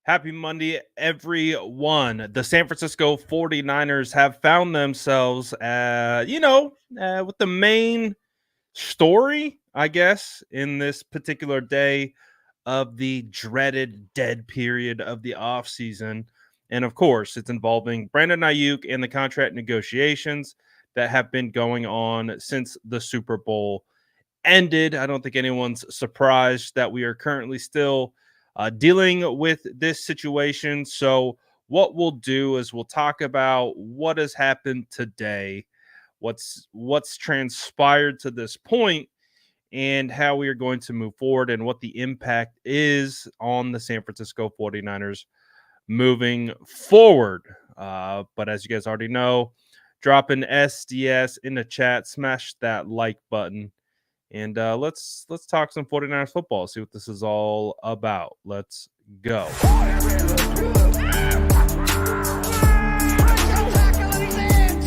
Happy Monday, everyone. The San Francisco 49ers have found themselves, with the main story, I guess, in this particular day of the dreaded dead period of the offseason. And of course, it's involving Brandon Aiyuk and the contract negotiations that have been going on since the Super Bowl ended. I don't think anyone's surprised that we are currently still dealing with this situation. So, what we'll do is we'll talk about what has happened today, what's transpired to this point, and how we are going to move forward, and what the impact is on the San Francisco 49ers moving forward. But as you guys already know, drop an SDS in the chat, smash that like button, and let's talk some 49ers football, see what this is all about. Let's go.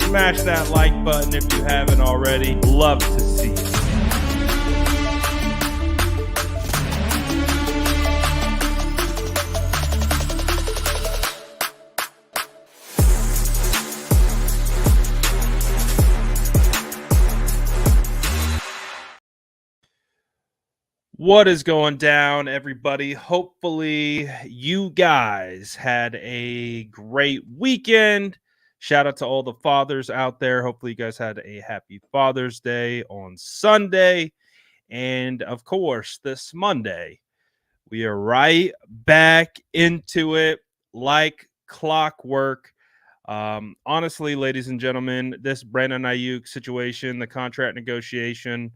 Smash that like button if you haven't already. Love to see it. What is going down, everybody? Hopefully, you guys had a great weekend. Shout out to all the fathers out there. Hopefully, you guys had a happy Father's Day on Sunday. And of course, this Monday, we are right back into it like clockwork. Honestly, ladies and gentlemen, this Brandon Aiyuk situation, the contract negotiation,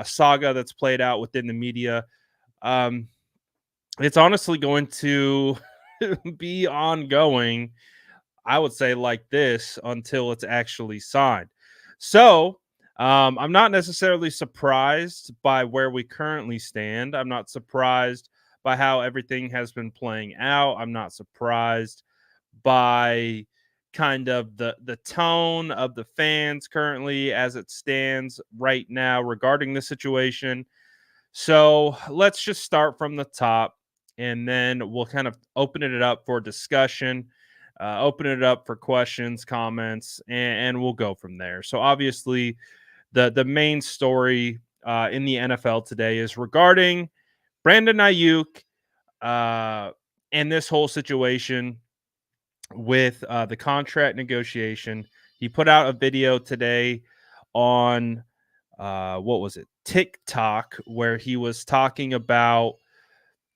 saga that's played out within the media. Um, it's honestly going to be ongoing, I would say, like this until it's actually signed. So I'm not necessarily surprised by where we currently stand. I'm not surprised by how everything has been playing out. I'm not surprised by kind of the tone of the fans currently as it stands right now regarding the situation. So let's just start from the top, and then we'll kind of open it up for discussion, open it up for questions, comments, and we'll go from there. So obviously, the main story in the NFL today is regarding Brandon Aiyuk and this whole situation with the contract negotiation. He put out a video today on what was it, TikTok, where he was talking about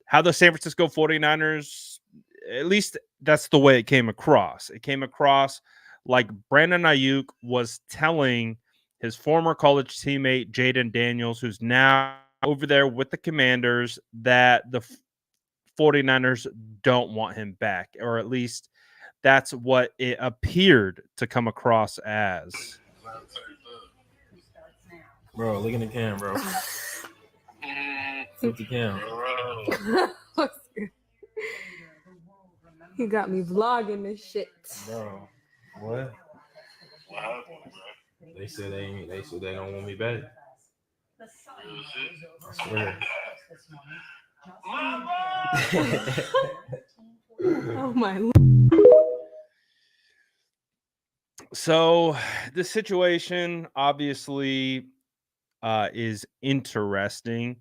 how the San Francisco 49ers, at least that's the way it came across. It came across like Brandon Aiyuk was telling his former college teammate Jaden Daniels, who's now over there with the Commanders, that the 49ers don't want him back, or at least that's what it appeared to come across as. Bro, look in the cam, bro. Look the cam. He got me vlogging this shit. Bro, what? What happened, bro? They said they don't want me back. I swear. Oh my. So the situation obviously is interesting.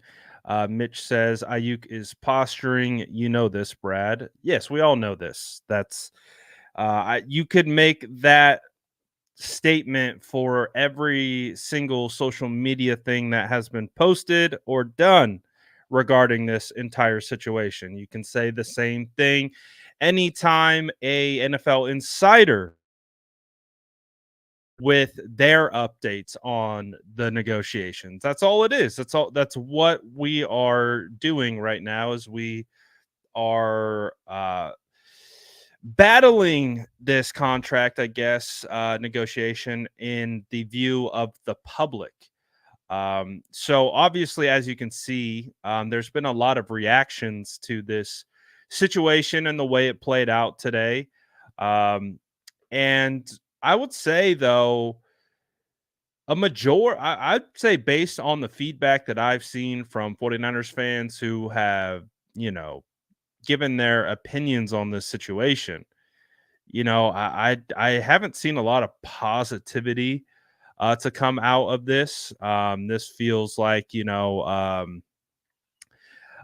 Mitch says Ayuk is posturing. You know this, Brad. Yes, we all know this. That's you could make that statement for every single social media thing that has been posted or done regarding this entire situation. You can say the same thing anytime a NFL insider with their updates on the negotiations. That's all it is. That's what we are doing right now, as we are battling this contract, I guess, negotiation in the view of the public. So obviously, as you can see, there's been a lot of reactions to this situation and the way it played out today. And I would say, though, I'd say, based on the feedback that I've seen from 49ers fans who have, given their opinions on this situation. You know, I haven't seen a lot of positivity to come out of this. This feels like,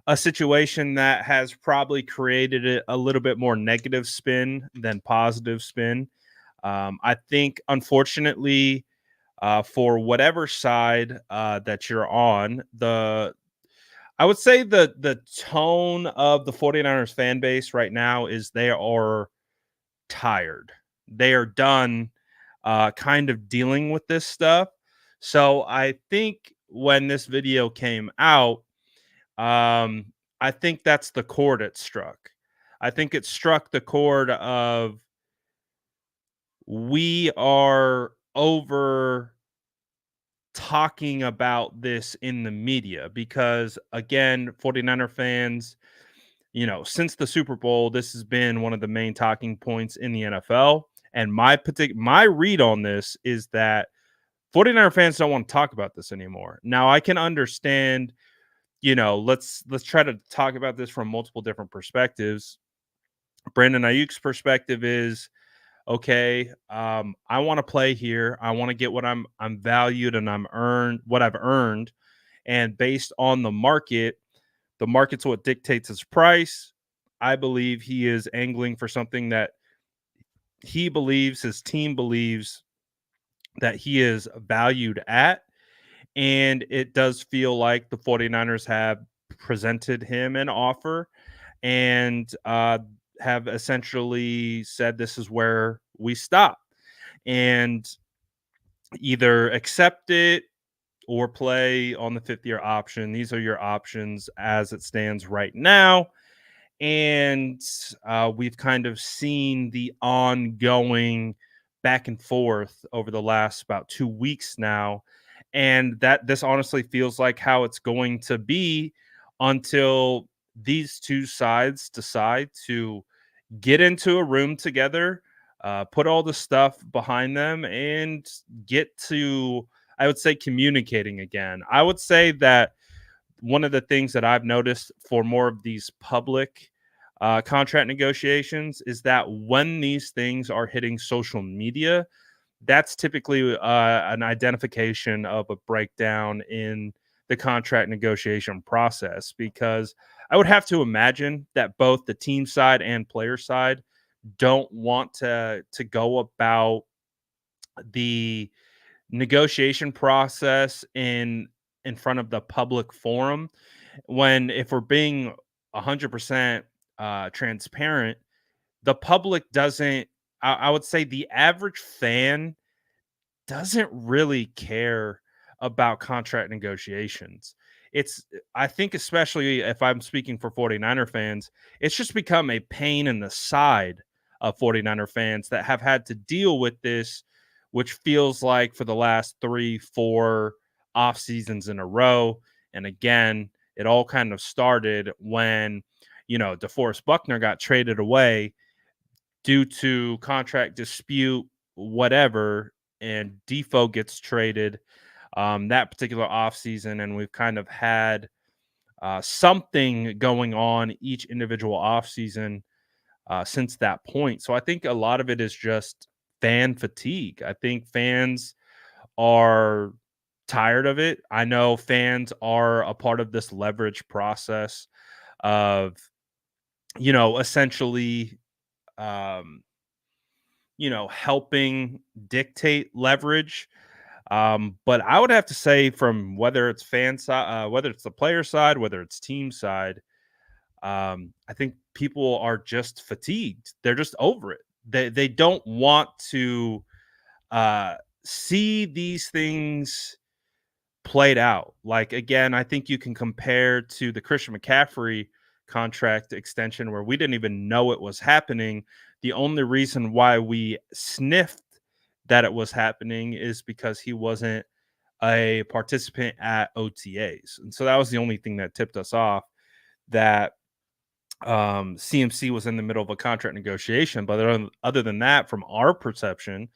a situation that has probably created a little bit more negative spin than positive spin. I think, unfortunately, for whatever side that you're on, I would say the tone of the 49ers fan base right now is they are tired. They are done kind of dealing with this stuff. So I think when this video came out, um, I think that's the chord it struck. I think it struck the chord of we are over talking about this in the media because, again, 49er fans, since the Super Bowl, this has been one of the main talking points in the NFL. And my read on this is that 49er fans don't want to talk about this anymore. Now I can understand, let's try to talk about this from multiple different perspectives. Brandon Aiyuk's perspective is, okay, I want to play here. I want to get what I'm valued and what I've earned. And based on the market's what dictates his price. I believe he is angling for something that he believes, his team believes that he is valued at. And it does feel like the 49ers have presented him an offer and have essentially said this is where we stop. And either accept it or play on the 5th-year option. These are your options as it stands right now. And we've kind of seen the ongoing back and forth over the last about 2 weeks now, and that this honestly feels like how it's going to be until these two sides decide to get into a room together, put all the stuff behind them, and get to, I would say, communicating again. I would say that one of the things that I've noticed for more of these public contract negotiations is that when these things are hitting social media, that's typically an identification of a breakdown in the contract negotiation process. Because I would have to imagine that both the team side and player side don't want to go about the negotiation process in front of the public forum, when, if we're being 100% transparent, the public doesn't, I would say the average fan doesn't really care about contract negotiations. It's, I think, especially if I'm speaking for 49er fans, it's just become a pain in the side of 49er fans that have had to deal with this, which feels like for the last 3-4 off seasons in a row. And again, it all kind of started when, DeForest Buckner got traded away due to contract dispute, whatever, and Defo gets traded that particular offseason. And we've kind of had something going on each individual offseason since that point. So I think a lot of it is just fan fatigue. I think fans are tired of it. I know fans are a part of this leverage process of, essentially, um, helping dictate leverage. But I would have to say, from whether it's fan side, whether it's the player side, whether it's team side, I think people are just fatigued. They're just over it. They don't want to see these things played out. Like, again, I think you can compare to the Christian McCaffrey contract extension, where we didn't even know it was happening. The only reason why we sniffed that it was happening is because he wasn't a participant at OTAs. And so that was the only thing that tipped us off that CMC was in the middle of a contract negotiation. But other than that, from our perception,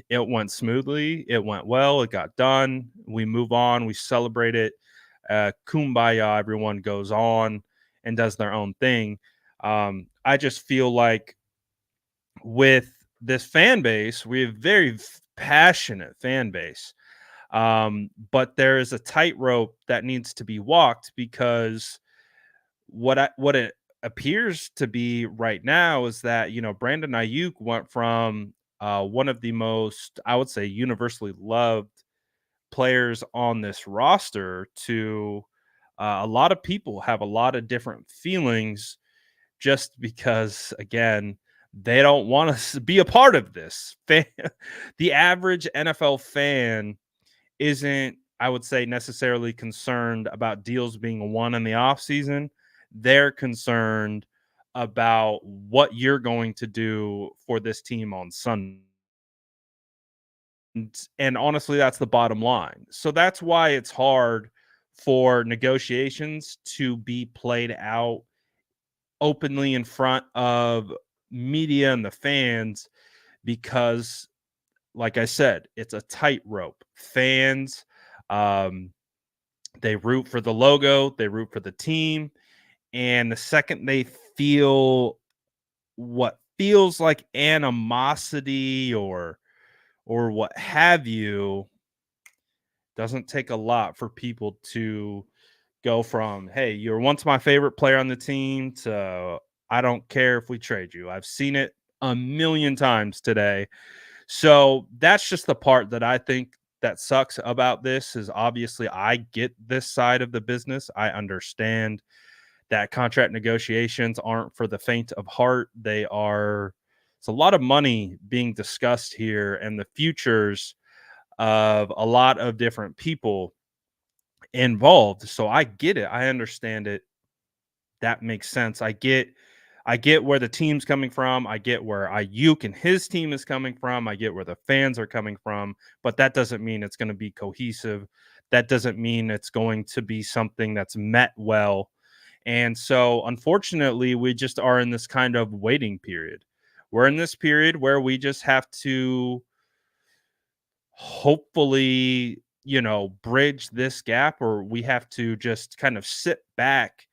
it went smoothly. It went well. It got done. We move on. We celebrate it. Kumbaya. Everyone goes on and does their own thing. I just feel like with this fan base, we have very passionate fan base. But there is a tightrope that needs to be walked because what it appears to be right now is that Brandon Aiyuk went from one of the most, I would say, universally loved players on this roster to a lot of people have a lot of different feelings just because, again, they don't want to be a part of this. The average NFL fan isn't, I would say, necessarily concerned about deals being won in the offseason. They're concerned about what you're going to do for this team on Sunday. And honestly, that's the bottom line. So that's why it's hard for negotiations to be played out openly in front of media and the fans because, like I said, it's a tightrope. Fans, they root for the logo, they root for the team, and the second they feel what feels like animosity or what have you, doesn't take a lot for people to go from, hey, you're once my favorite player on the team, to I don't care if we trade you. I've seen it a million times today. So that's just the part that I think that sucks about this is obviously I get this side of the business. I understand that contract negotiations aren't for the faint of heart. It's a lot of money being discussed here and the futures of a lot of different people involved. So I get it. I understand it. That makes sense. I get where the team's coming from. I get where Ayuk and his team is coming from. I get where the fans are coming from, but that doesn't mean it's going to be cohesive. That doesn't mean it's going to be something that's met well. And so, unfortunately, we just are in this kind of waiting period. We're in this period where we just have to hopefully, bridge this gap, or we have to just kind of sit back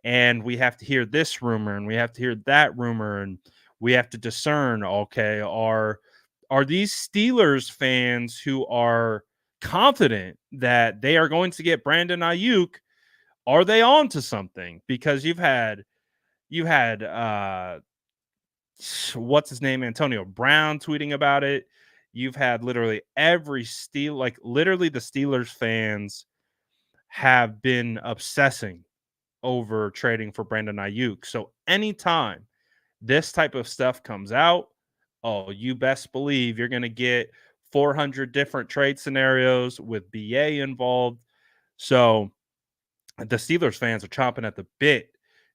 and we have to hear this rumor and we have to hear that rumor and we have to discern, okay, are these Steelers fans who are confident that they are going to get Brandon Aiyuk, are they on to something? Because you had what's his name, Antonio Brown, tweeting about it. You've had literally every literally the Steelers fans have been obsessing over trading for Brandon Aiyuk. So anytime this type of stuff comes out, oh, you best believe you're going to get 400 different trade scenarios with BA involved. So the Steelers fans are chomping at the bit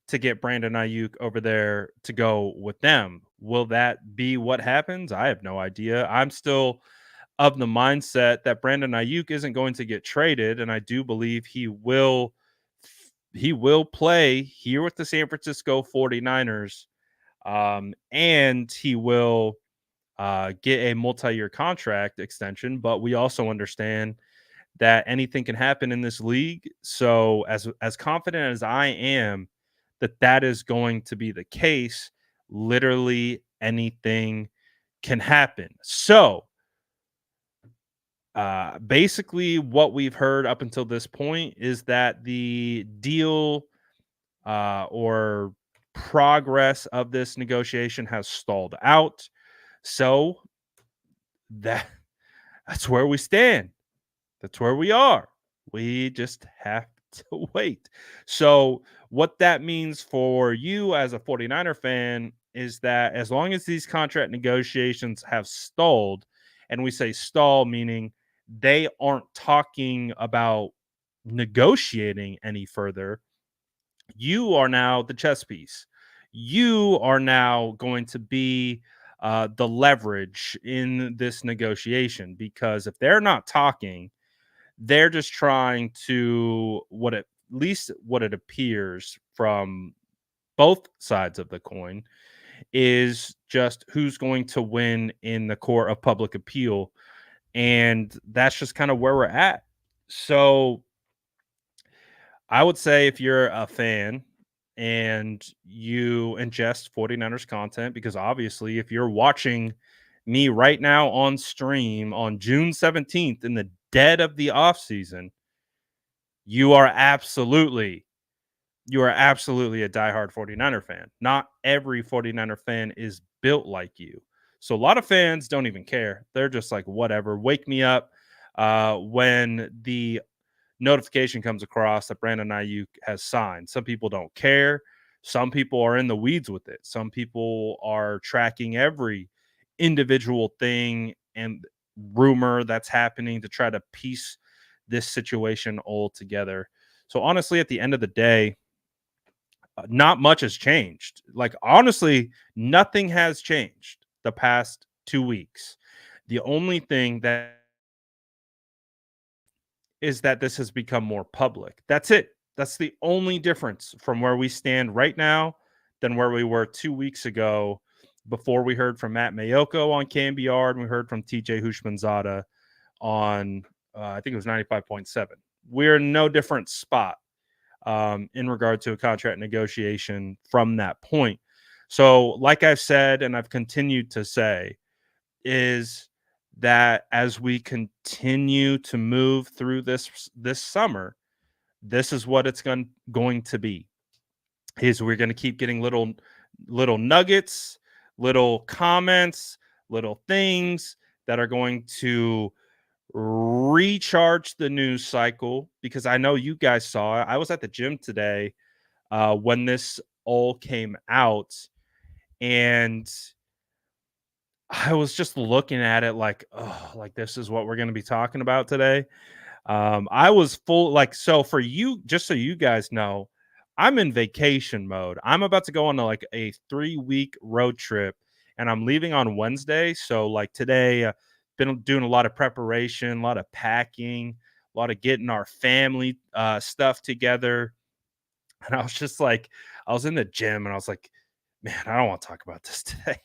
to get Brandon Aiyuk over there to go with them. Will that be what happens? I have no idea. I'm still of the mindset that Brandon Aiyuk isn't going to get traded, and I do believe he will play here with the San Francisco 49ers, and he will get a multi-year contract extension. But we also understand that anything can happen in this league. So as confident as I am that that is going to be the case, literally anything can happen. So basically what we've heard up until this point is that the deal or progress of this negotiation has stalled out. So that that's where we stand. That's where we are. We just have to wait. So, what that means for you as a 49er fan is that as long as these contract negotiations have stalled, and we say stall meaning they aren't talking about negotiating any further, you are now the chess piece. You are now going to be the leverage in this negotiation because if they're not talking, they're just trying to at least what it appears from both sides of the coin is just who's going to win in the court of public appeal. And that's just kind of where we're at. So I would say if you're a fan and you ingest 49ers content, because obviously if you're watching me right now on stream on June 17th in the dead of the off season, you are absolutely a diehard 49er fan. Not every 49er fan is built like you. So a lot of fans don't even care. They're just like, whatever, wake me up when the notification comes across that Brandon Aiyuk has signed. Some people don't care. Some people are in the weeds with it. Some people are tracking every individual thing and rumor that's happening to try to piece this situation all together. So honestly, at the end of the day, not much has changed. Like, honestly, nothing has changed the past 2 weeks. The only thing that is that this has become more public. That's it. That's the only difference from where we stand right now than where we were 2 weeks ago, before we heard from Matt Mayoko on KMBR and we heard from TJ Hushmanzada on, I think it was 95.7. We're in no different spot in regard to a contract negotiation from that point. So, like I've said, and I've continued to say, is that as we continue to move through this summer, this is what it's going to be. Is we're going to keep getting little nuggets, little comments, little things that are going to recharge the news cycle, because I know you guys saw it. I was at the gym today when this all came out, and I was just looking at it like, oh, like this is what we're going to be talking about today. I was full, like, so for you, just so you guys know, I'm in vacation mode. I'm about to go on like a 3-week road trip, and I'm leaving on Wednesday. So like today, been doing a lot of preparation, a lot of packing, a lot of getting our family stuff together. And I was just like, I was in the gym and I was like, man, I don't want to talk about this today.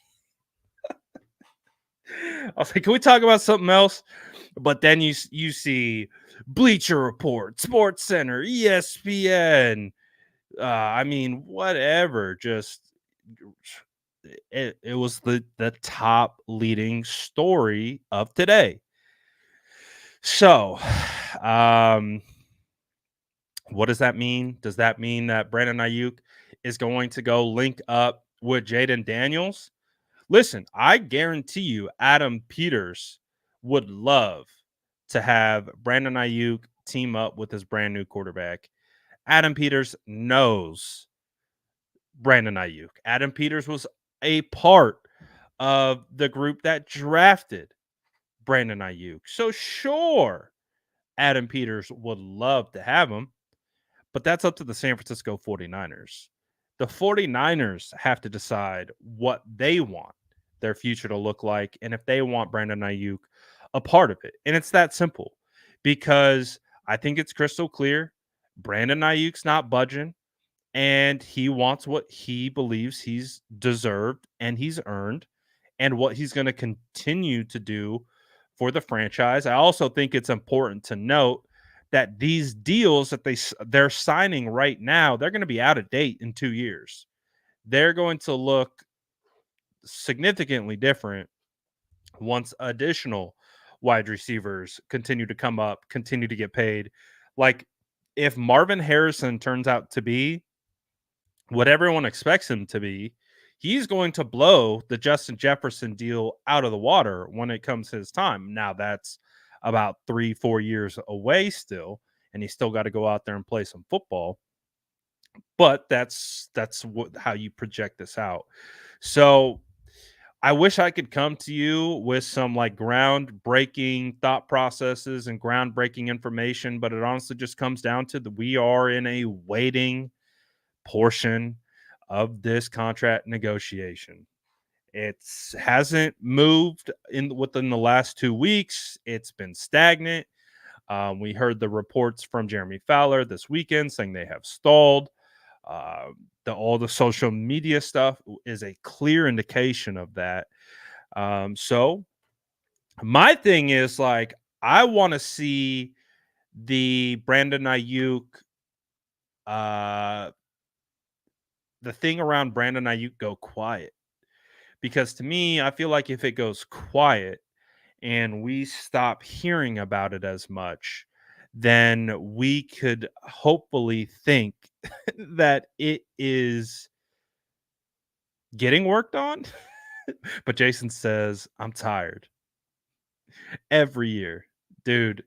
I was like, can we talk about something else? But then you see Bleacher Report, Sports Center, ESPN. I mean, whatever. Just it was the top leading story of today. So, what does that mean? Does that mean that Brandon Aiyuk is going to go link up with Jaden Daniels? Listen, I guarantee you Adam Peters would love to have Brandon Aiyuk team up with his brand new quarterback. Adam Peters knows Brandon Aiyuk. Adam Peters was a part of the group that drafted Brandon Aiyuk. So sure, Adam Peters would love to have him, but that's up to the San Francisco 49ers. The 49ers have to decide what they want their future to look like, and if they want Brandon Aiyuk a part of it. And it's that simple, because I think it's crystal clear Brandon Ayuk's not budging, and he wants what he believes he's deserved and he's earned, and what he's going to continue to do for the franchise. I also think it's important to note that these deals that they're signing right now, they're going to be out of date in 2 years. They're going to look significantly different once additional wide receivers continue to come up, continue to get paid. Like, if Marvin Harrison turns out to be what everyone expects him to be, he's going to blow the Justin Jefferson deal out of the water when it comes his time. Now, that's about 3-4 years away still, and he's still got to go out there and play some football. But that's how you project this out. So I wish I could come to you with some like groundbreaking thought processes and groundbreaking information, but it honestly just comes down to we are in a waiting portion of this contract negotiation. It hasn't moved within the last 2 weeks. It's been stagnant. We heard the reports from Jeremy Fowler this weekend saying they have stalled. All the social media stuff is a clear indication of that. So my thing is, like, I want to see the Brandon Aiyuk the thing around Brandon Aiyuk go quiet. Because to me, I feel like if it goes quiet and we stop hearing about it as much, then we could hopefully think that it is getting worked on. But Jason says, I'm tired every year. Dude,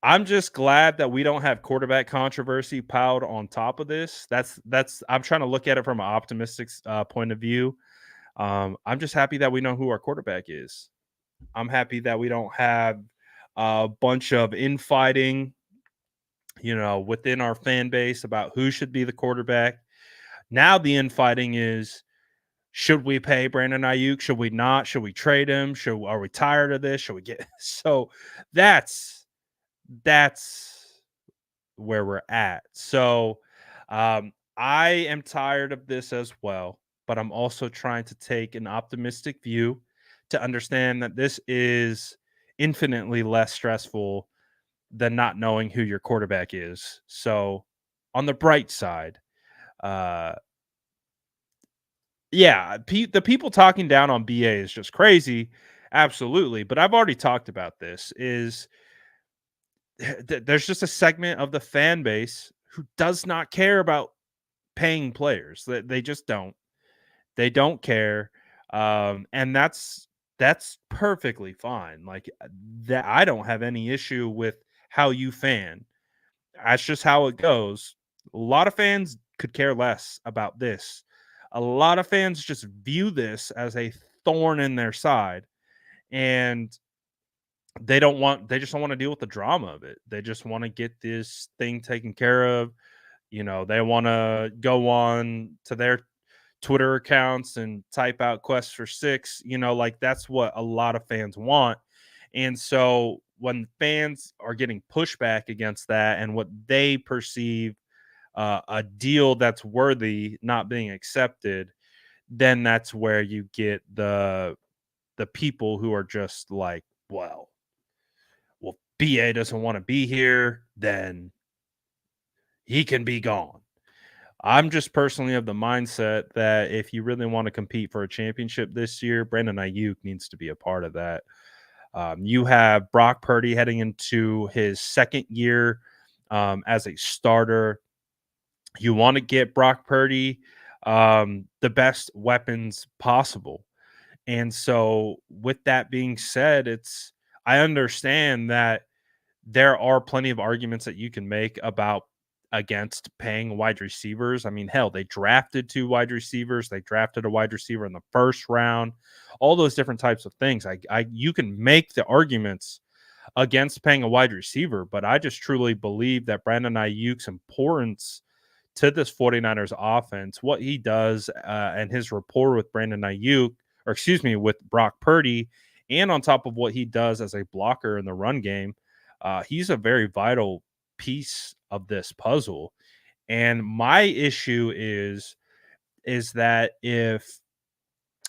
I'm just glad that we don't have quarterback controversy piled on top of this. That's I'm trying to look at it from an optimistic point of view. I'm just happy that we know who our quarterback is. I'm happy that we don't have a bunch of infighting, within our fan base about who should be the quarterback. Now the infighting is, should we pay Brandon Aiyuk? Should we not? Should we trade him? Are we tired of this? Should we get so that's where we're at. So I am tired of this as well, but I'm also trying to take an optimistic view to understand that this is infinitely less stressful than not knowing who your quarterback is. So on the bright side, uh yeah, the people talking down on BA is just crazy. Absolutely. But I've already talked about this is there's just a segment of the fan base who does not care about paying players. They just don't. They don't care. And that's perfectly fine. Like that I don't have any issue with how you fan. That's just how it goes. A lot of fans could care less about this. A lot of fans just view this as a thorn in their side, and they just don't want to deal with the drama of it. They just want to get this thing taken care of. They want to go on to their Twitter accounts and type out quest for six, like that's what a lot of fans want. And so when fans are getting pushback against that and what they perceive a deal that's worthy not being accepted, then that's where you get the people who are just like, well, BA doesn't want to be here, then he can be gone. I'm just personally of the mindset that if you really want to compete for a championship this year, Brandon Aiyuk needs to be a part of that. You have Brock Purdy heading into his second year as a starter. You want to get Brock Purdy the best weapons possible. And so, with that being said, I understand that there are plenty of arguments that you can make against paying wide receivers. I mean, hell, they drafted 2 wide receivers. They drafted a wide receiver in the first round. All those different types of things. You can make the arguments against paying a wide receiver, but I just truly believe that Brandon Aiyuk's importance to this 49ers offense, what he does and his rapport with Brandon Aiyuk, or excuse me, with Brock Purdy, and on top of what he does as a blocker in the run game, he's a very vital piece of this puzzle. And my issue is that if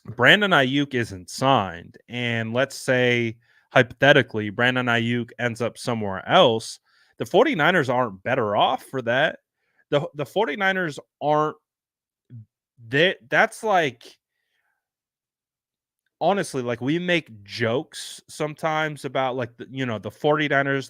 Brandon Aiyuk isn't signed, and let's say hypothetically Brandon Aiyuk ends up somewhere else, the 49ers aren't better off for that. The 49ers aren't that's like, honestly, like we make jokes sometimes about like the 49ers,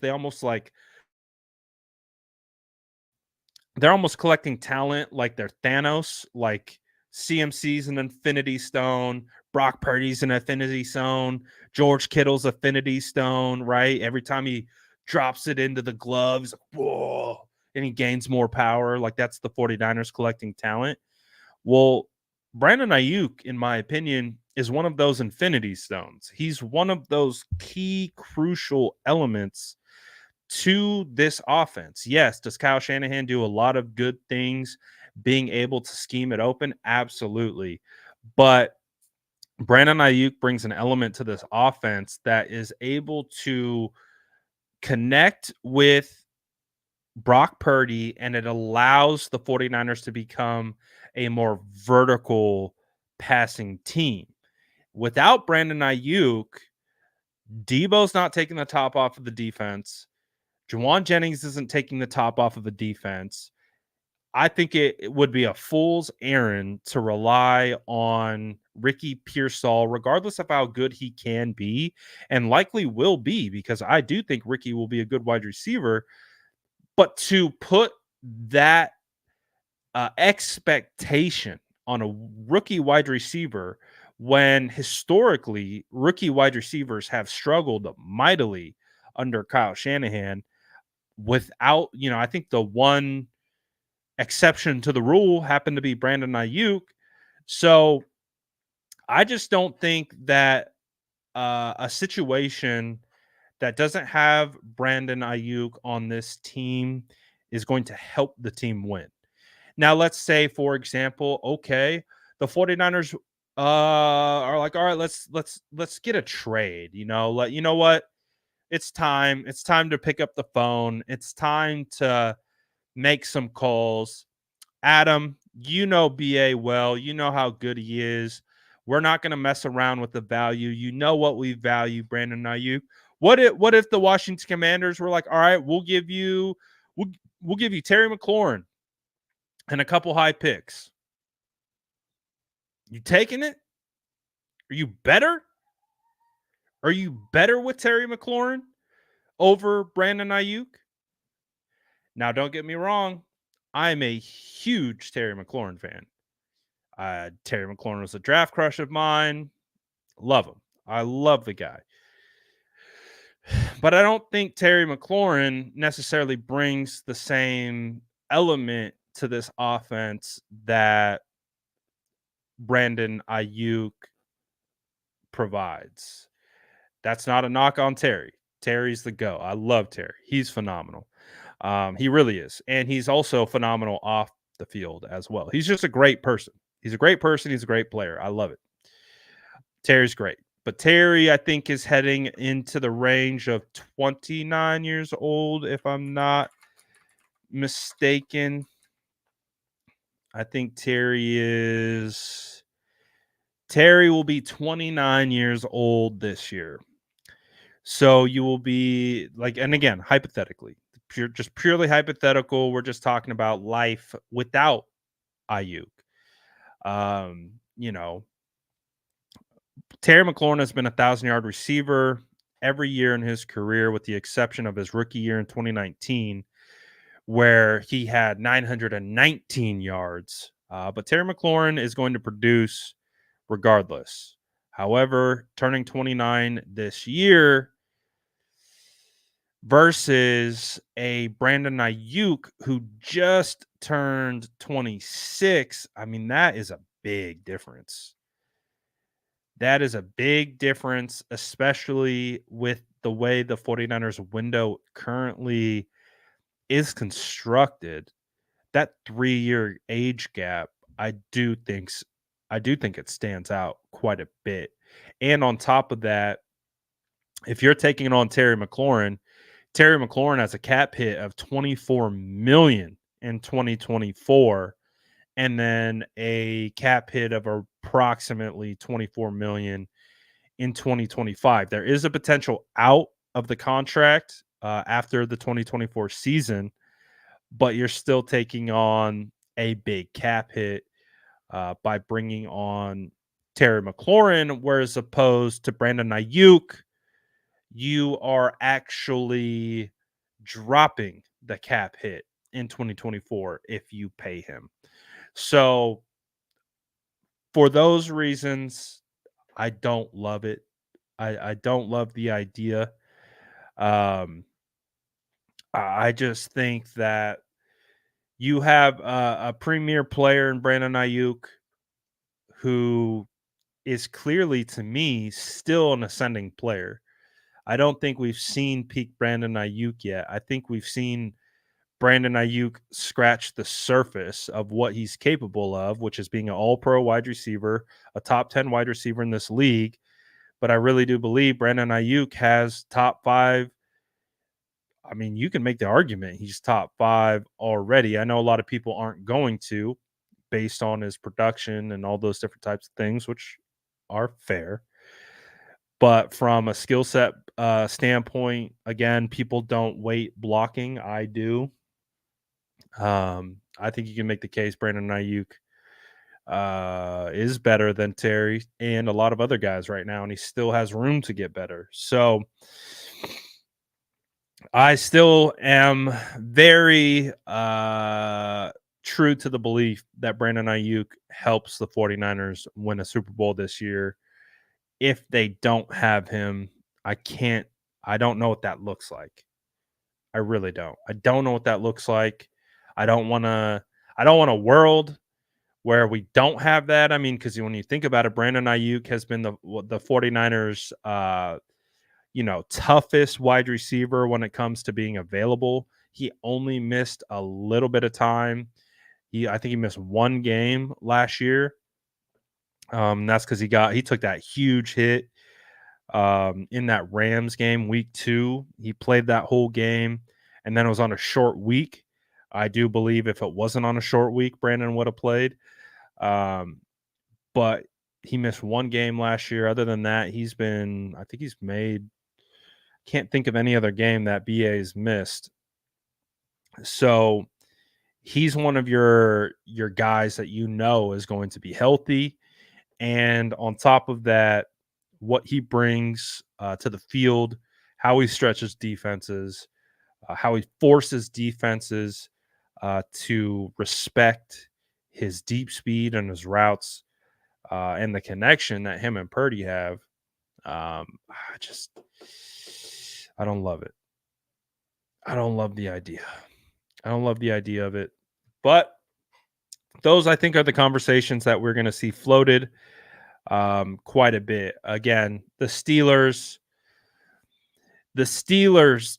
they're almost collecting talent like they're Thanos, like CMC's an Infinity Stone, Brock Purdy's an Infinity Stone, George Kittle's Infinity Stone, right? Every time he drops it into the gloves, whoa, and he gains more power. Like that's the 49ers collecting talent. Well, Brandon Aiyuk, in my opinion, is one of those Infinity Stones. He's one of those key crucial elements to this offense. Yes, does Kyle Shanahan do a lot of good things being able to scheme it open? Absolutely. But Brandon Aiyuk brings an element to this offense that is able to connect with Brock Purdy, and it allows the 49ers to become a more vertical passing team. Without Brandon Aiyuk, Debo's not taking the top off of the defense. Juwan Jennings isn't taking the top off of the defense. I think it would be a fool's errand to rely on Ricky Pearsall, regardless of how good he can be and likely will be, because I do think Ricky will be a good wide receiver. But to put that expectation on a rookie wide receiver when historically rookie wide receivers have struggled mightily under Kyle Shanahan without, I think the one exception to the rule happened to be Brandon Aiyuk. So I just don't think that a situation that doesn't have Brandon Aiyuk on this team is going to help the team win. Now, let's say, for example, okay, the 49ers are like, all right, let's get a trade. You know what? It's time. It's time to pick up the phone. It's time to make some calls. Adam, you know BA well. You know how good he is. We're not going to mess around with the value. You know what we value, Brandon Aiyuk. What if the Washington Commanders were like, all right, we'll give you Terry McLaurin and a couple high picks. You taking it? Are you better? Are you better with Terry McLaurin over Brandon Aiyuk? Now, don't get me wrong. I'm a huge Terry McLaurin fan. Terry McLaurin was a draft crush of mine. Love him. I love the guy. But I don't think Terry McLaurin necessarily brings the same element to this offense that Brandon Aiyuk provides. That's not a knock on Terry. Terry's the go. I love Terry. He's phenomenal. He really is. And he's also phenomenal off the field as well. He's just a great person. He's a great person. He's a great player. I love it. Terry's great. But Terry, I think, is heading into the range of 29 years old, if I'm not mistaken. I think Terry will be 29 years old this year. So you will be like, and again, hypothetically, purely hypothetical. We're just talking about life without Aiyuk. Terry McLaurin has been a 1,000-yard receiver every year in his career, with the exception of his rookie year in 2019, where he had 919 yards. But Terry McLaurin is going to produce regardless. However, turning 29 this year versus a Brandon Aiyuk who just turned 26, I mean, that is a big difference. That is a big difference, especially with the way the 49ers window currently is constructed. That 3-year age gap, I do think it stands out quite a bit. And on top of that, if you're taking it on Terry McLaurin has a cap hit of $24 million in 2024, and then a cap hit of approximately $24 million in 2025. There is a potential out of the contract after the 2024 season, but you're still taking on a big cap hit by bringing on Terry McLaurin, whereas opposed to Brandon Aiyuk, you are actually dropping the cap hit in 2024 if you pay him. So for those reasons, I don't love it. I don't love the idea. I just think that you have a premier player in Brandon Aiyuk who is clearly, to me, still an ascending player. I don't think we've seen peak Brandon Aiyuk yet. I think we've seen Brandon Aiyuk scratch the surface of what he's capable of, which is being an all-pro wide receiver, a top 10 wide receiver in this league. But I really do believe Brandon Aiyuk has top 5. I mean, you can make the argument he's top 5 already. I know a lot of people aren't going to, based on his production and all those different types of things, which are fair. But from a skill set standpoint, again, people don't weight blocking. I do. I think you can make the case Brandon Aiyuk is better than Terry and a lot of other guys right now, and he still has room to get better. So I still am very true to the belief that Brandon Aiyuk helps the 49ers win a Super Bowl this year. If they don't have him, I don't know what that looks like. I really don't. I don't know what that looks like. I don't want a world where we don't have that. I mean, because when you think about it, Brandon Aiyuk has been the 49ers toughest wide receiver when it comes to being available. He only missed a little bit of time. I think he missed one game last year. That's because he took that huge hit in that Rams game, week 2. He played that whole game, and then it was on a short week. I do believe if it wasn't on a short week, Brandon would have played. But he missed one game last year. Other than that, can't think of any other game that BA's missed. So he's one of your guys that is going to be healthy. And on top of that, what he brings to the field, how he stretches defenses, how he forces defenses to respect his deep speed and his routes, and the connection that him and Purdy have. I don't love it. I don't love the idea. I don't love the idea of it. But those, I think, are the conversations that we're going to see floated quite a bit. Again, the Steelers,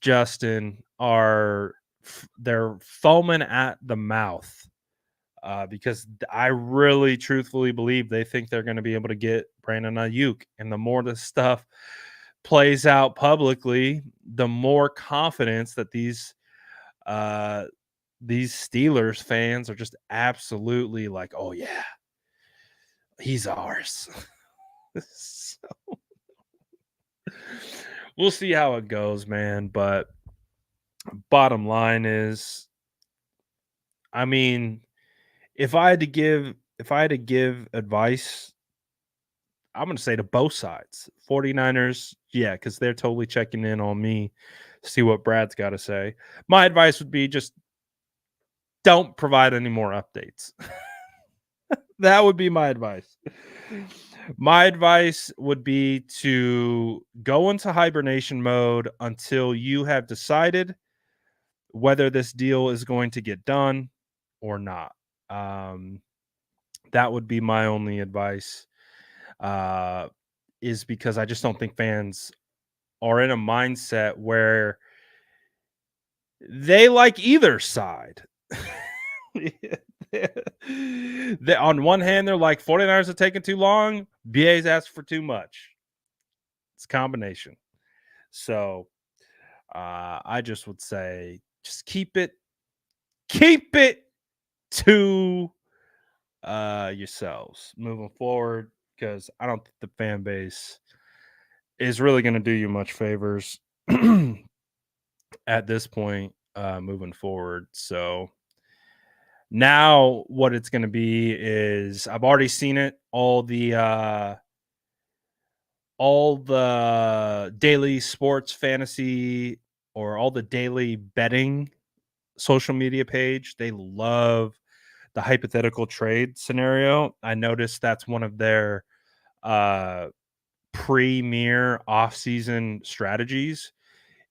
Justin, they're foaming at the mouth because I really truthfully believe they think they're going to be able to get Brandon Aiyuk. And the more this stuff plays out publicly, the more confidence that these Steelers fans are just absolutely like, oh yeah, he's ours. So we'll see how it goes, man. But bottom line is, I mean, if I had to give advice, I'm going to say to both sides. 49ers, yeah, because they're totally checking in on me, see what Brad's got to say. My advice would be just don't provide any more updates. That would be my advice. My advice would be to go into hibernation mode until you have decided whether this deal is going to get done or not. That would be my only advice, is because I just don't think fans are in a mindset where they like either side. On one hand, they're like 49ers are taking too long. BA's asked for too much. It's a combination. So I just would say just keep it to yourselves moving forward, because I don't think the fan base is really going to do you much favors at this point moving forward. So now what it's going to be is, I've already seen it, all the daily sports fantasy or all the daily betting social media page, they love the hypothetical trade scenario. I noticed that's one of their premier off-season strategies,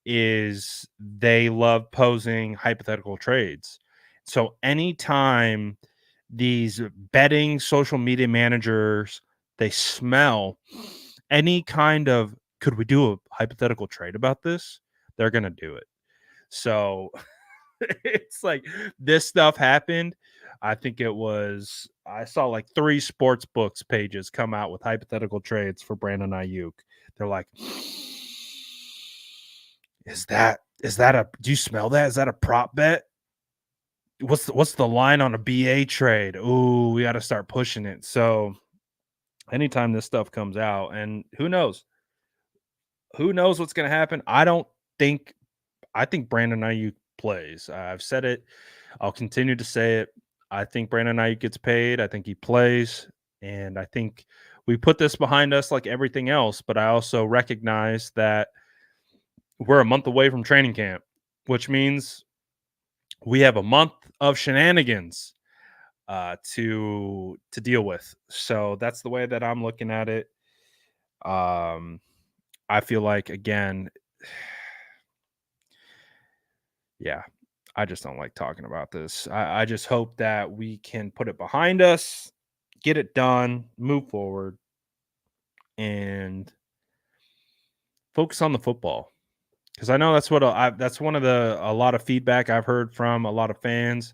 is they love posing hypothetical trades. So anytime these betting social media managers, they smell any kind of, could we do a hypothetical trade about this, they're going to do it. So it's like this stuff happened. I think I saw like 3 sports books pages come out with hypothetical trades for Brandon Aiyuk. They're like, do you smell that? Is that a prop bet? What's the line on a BA trade? Ooh, we got to start pushing it. So anytime this stuff comes out, and who knows what's going to happen. I think Brandon Aiyuk plays. I've said it I'll continue to say it. I think Brandon Aiyuk gets paid. I think he plays. And I think we put this behind us like everything else. But I also recognize that we're a month away from training camp, which means we have a month of shenanigans to deal with. So that's the way that I'm looking at it. I feel like, again, yeah, I just don't like talking about this. I just hope that we can put it behind us, get it done, move forward, and focus on the football. Because I know that's what that's one of a lot of feedback I've heard from a lot of fans.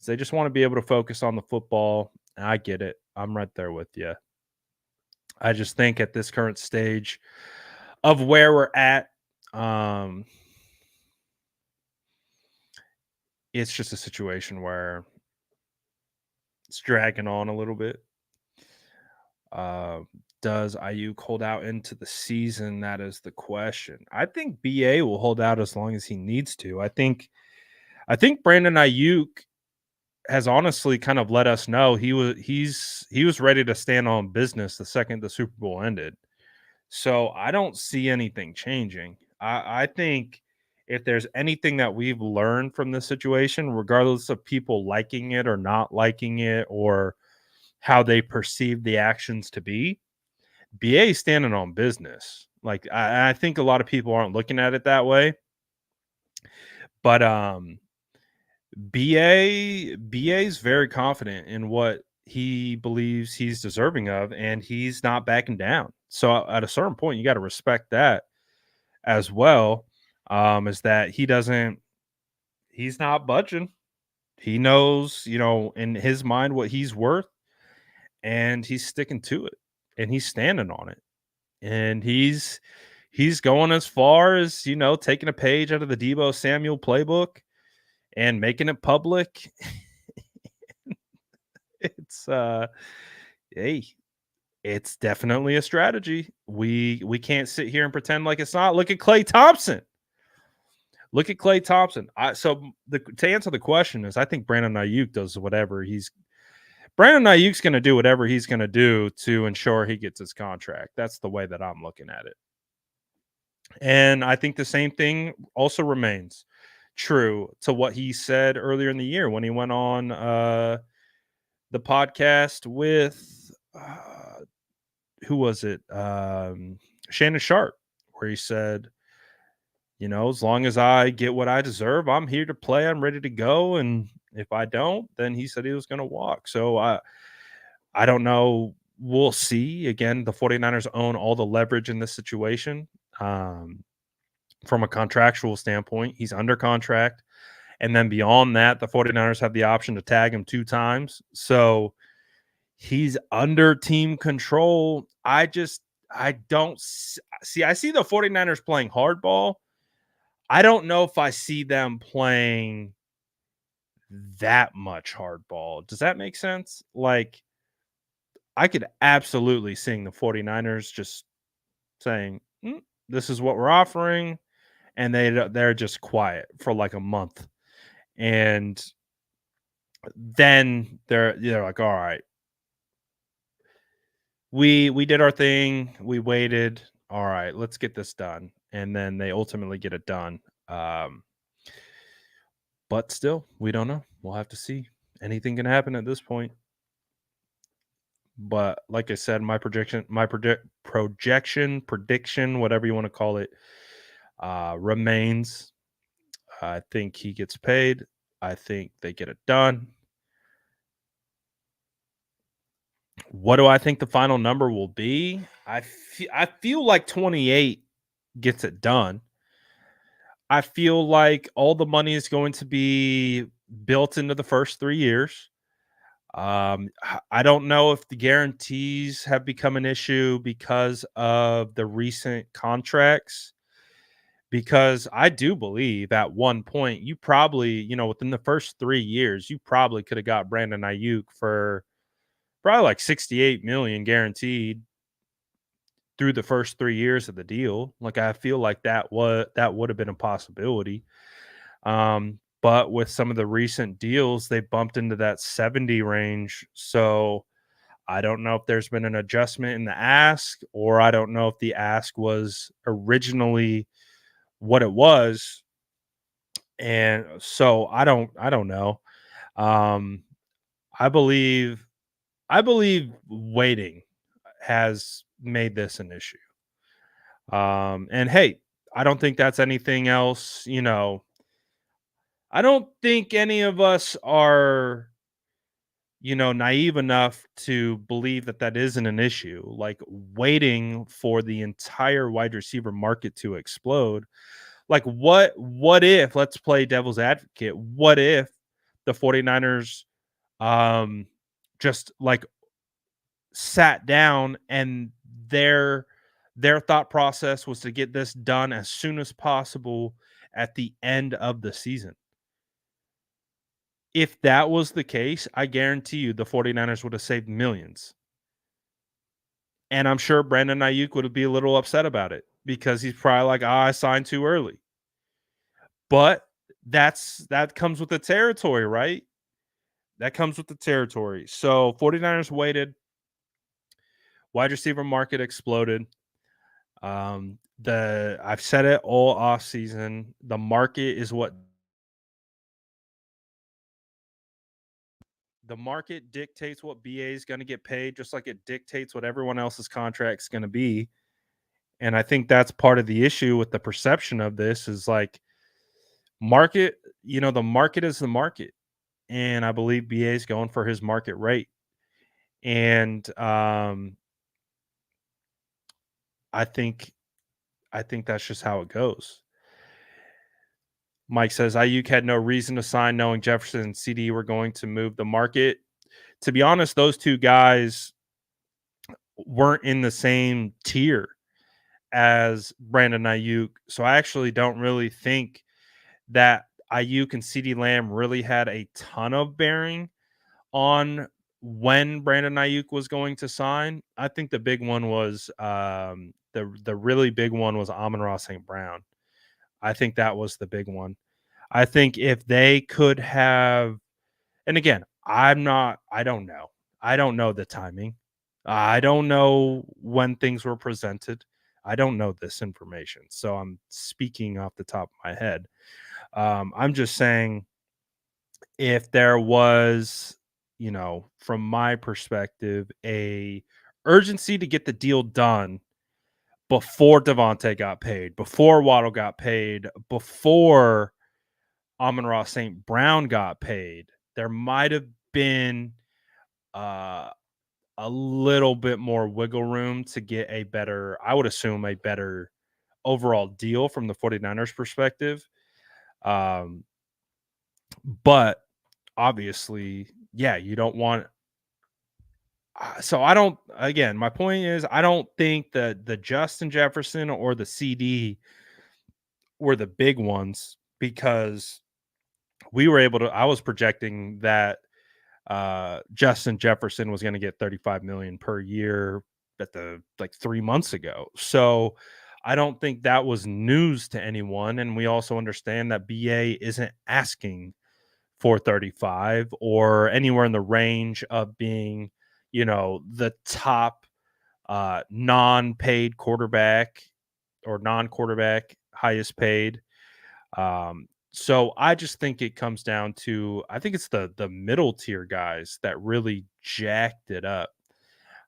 Is they just want to be able to focus on the football. And I get it. I'm right there with you. I just think at this current stage of where we're at, it's just a situation where it's dragging on a little bit. Does Ayuk hold out into the season? That is the question. I think BA will hold out as long as he needs to. I think Brandon Aiyuk has honestly kind of let us know he was ready to stand on business the second the Super Bowl ended. So I don't see anything changing. I think if there's anything that we've learned from this situation, regardless of people liking it or not liking it or how they perceive the actions to be, BA is standing on business. Like I think a lot of people aren't looking at it that way. But BA is very confident in what he believes he's deserving of, and he's not backing down. So at a certain point, you got to respect that as well. Is that he's not budging. He knows, in his mind what he's worth, and he's sticking to it, and he's standing on it, and he's going as far as taking a page out of the Debo Samuel playbook and making it public. It's hey, it's definitely a strategy. We can't sit here and pretend like it's not. Look at Klay Thompson. Look at Klay Thompson. To answer the question is, I think Brandon Aiyuk does whatever Brandon Ayuk's going to do whatever he's going to do to ensure he gets his contract. That's the way that I'm looking at it. And I think the same thing also remains true to what he said earlier in the year when he went on the podcast with who was it? Shannon Sharp, where he said, as long as I get what I deserve, I'm here to play. I'm ready to go. And if I don't, then he said he was going to walk. So I don't know. We'll see. Again, the 49ers own all the leverage in this situation. From a contractual standpoint, he's under contract. And then beyond that, the 49ers have the option to tag him 2 times. So he's under team control. I don't see. I see the 49ers playing hardball. I don't know if I see them playing that much hardball. Does that make sense? Like, I could absolutely see the 49ers just saying, this is what we're offering. And they're just quiet for like a month. And then they're like, all right, we did our thing. We waited. All right, let's get this done. And then they ultimately get it done. But still, we don't know. We'll have to see. Anything can happen at this point. But like I said, my prediction, prediction, whatever you want to call it, remains. I think he gets paid. I think they get it done. What do I think the final number will be? I feel like 28 gets it done. I feel like all the money is going to be built into the first 3 years. I don't know if the guarantees have become an issue because of the recent contracts. Because I do believe at one point you probably, within the first 3 years, you probably could have got Brandon Aiyuk for probably like 68 million guaranteed through the first 3 years of the deal. Like I feel like that would have been a possibility. But but with some of the recent deals, they bumped into that 70 range. So I don't know if there's been an adjustment in the ask, or I don't know if the ask was originally what it was. And so I don't know. Um, I believe waiting has made this an issue. And hey, I don't think that's anything else. I don't think any of us are, naive enough to believe that that isn't an issue. Like waiting for the entire wide receiver market to explode. Like what if, let's play devil's advocate. What if the 49ers um just like sat down and their their thought process was to get this done as soon as possible at the end of the season. If that was the case, I guarantee you the 49ers would have saved millions. And I'm sure Brandon Aiyuk would be a little upset about it because he's probably like, I signed too early. But that comes with the territory, right? That comes with the territory. So 49ers waited, wide receiver market exploded. I've said it all off season. The market is what the market dictates what BA is going to get paid, just like it dictates what everyone else's contract is going to be. And I think that's part of the issue with the perception of this is like market, the market is the market. And I believe BA is going for his market rate. And I think that's just how it goes. Mike says Ayuk had no reason to sign knowing Jefferson and CD were going to move the market. To be honest, those two guys weren't in the same tier as Brandon Aiyuk. So I actually don't really think that Ayuk and CD Lamb really had a ton of bearing on when Brandon Aiyuk was going to sign. I think the big one was the really big one was Amon-Ra St. Brown. I think that was the big one. I think if they could have, and again, I don't know. I don't know the timing. I don't know when things were presented. I don't know this information. So I'm speaking off the top of my head. I'm just saying if there was, from my perspective, a urgency to get the deal done before Devontae got paid, before Waddle got paid, before Amon-Ra St. Brown got paid, there might have been uh, a little bit more wiggle room to get a better, I would assume, a better overall deal from the 49ers perspective. But obviously, yeah, you don't want. So I don't. Again, my point is, I don't think that the Justin Jefferson or the CD were the big ones because we were able to. I was projecting that Justin Jefferson was going to get 35 million per year at the 3 months ago. So I don't think that was news to anyone. And we also understand that BA isn't asking for 35 or anywhere in the range of being, the top non-paid quarterback or non-quarterback highest paid. So I just think it comes down to, I think it's the middle tier guys that really jacked it up.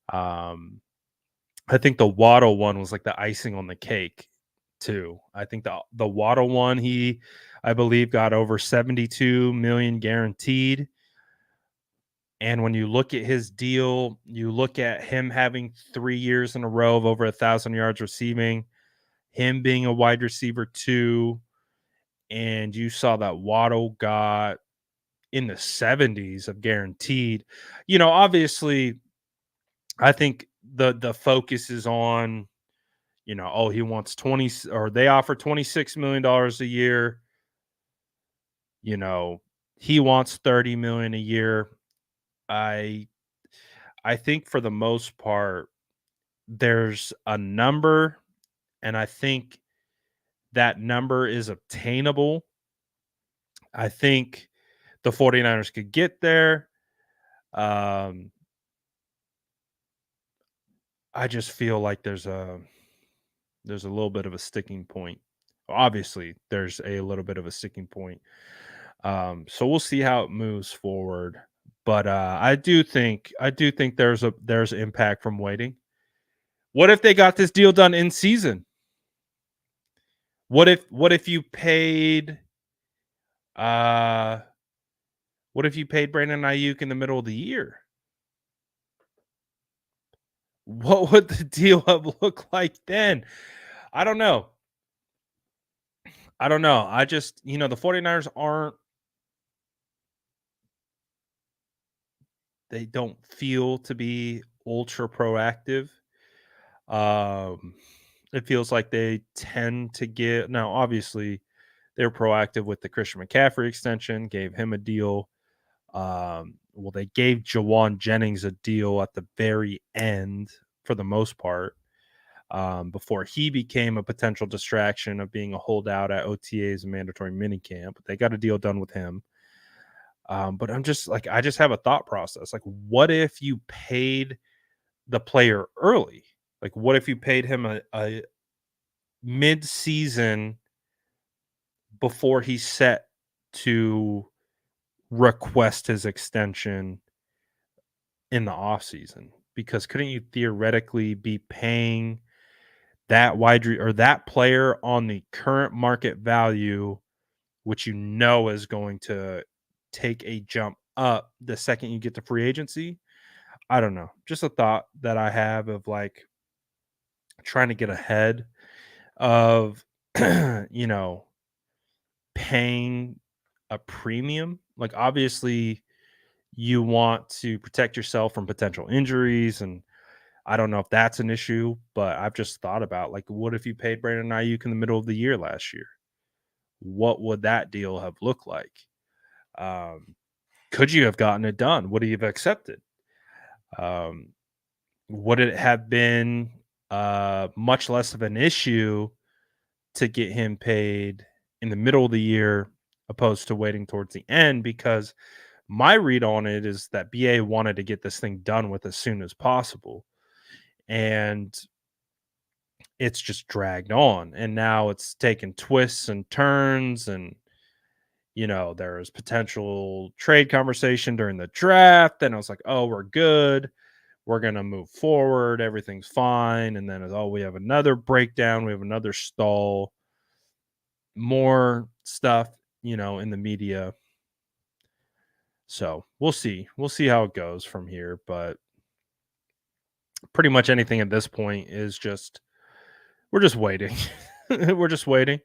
I think the Waddle one was like the icing on the cake too. I think the Waddle one, I believe got over 72 million guaranteed. And when you look at his deal, you look at him having 3 years in a row of over 1,000 yards receiving, him being a wide receiver too, and you saw that Waddle got in the 70s of guaranteed. Obviously, I think the focus is on, he wants 20, or they offer $26 million a year. He wants 30 million a year. I think for the most part, there's a number, and I think that number is obtainable. I think the 49ers could get there. I just feel like there's a little bit of a sticking point. Obviously, there's a little bit of a sticking point. So we'll see how it moves forward. But I do think there's impact from waiting. What if they got this deal done in season? What if you paid uh Brandon Aiyuk in the middle of the year? What would the deal have looked like then? I don't know. I just, the 49ers they don't feel to be ultra proactive. It feels like they tend to get now, obviously, they're proactive with the Christian McCaffrey extension, gave him a deal. Well, they gave Jawan Jennings a deal at the very end for the most part, before he became a potential distraction of being a holdout at OTAs and mandatory minicamp. They got a deal done with him. But I'm just like, I just have a thought process. Like, what if you paid the player early? Like, what if you paid him a mid-season before he's set to request his extension in the offseason? Because couldn't you theoretically be paying that or that player on the current market value, which is going to take a jump up the second you get to free agency? I don't know. Just a thought that I have of like trying to get ahead of, paying a premium. Like, obviously, you want to protect yourself from potential injuries, and I don't know if that's an issue, but I've just thought about, like, what if you paid Brandon Aiyuk in the middle of the year last year? What would that deal have looked like? Could you have gotten it done? Would he have accepted? Um, would it have been much less of an issue to get him paid in the middle of the year opposed to waiting towards the end? Because my read on it is that BA wanted to get this thing done with as soon as possible. And it's just dragged on. And now it's taken twists and turns. And, there's potential trade conversation during the draft. And I was like, oh, we're good. We're going to move forward. Everything's fine. And then, we have another breakdown. We have another stall. More stuff, in the media. So we'll see. We'll see how it goes from here. But pretty much anything at this point is we're just waiting. We're just waiting.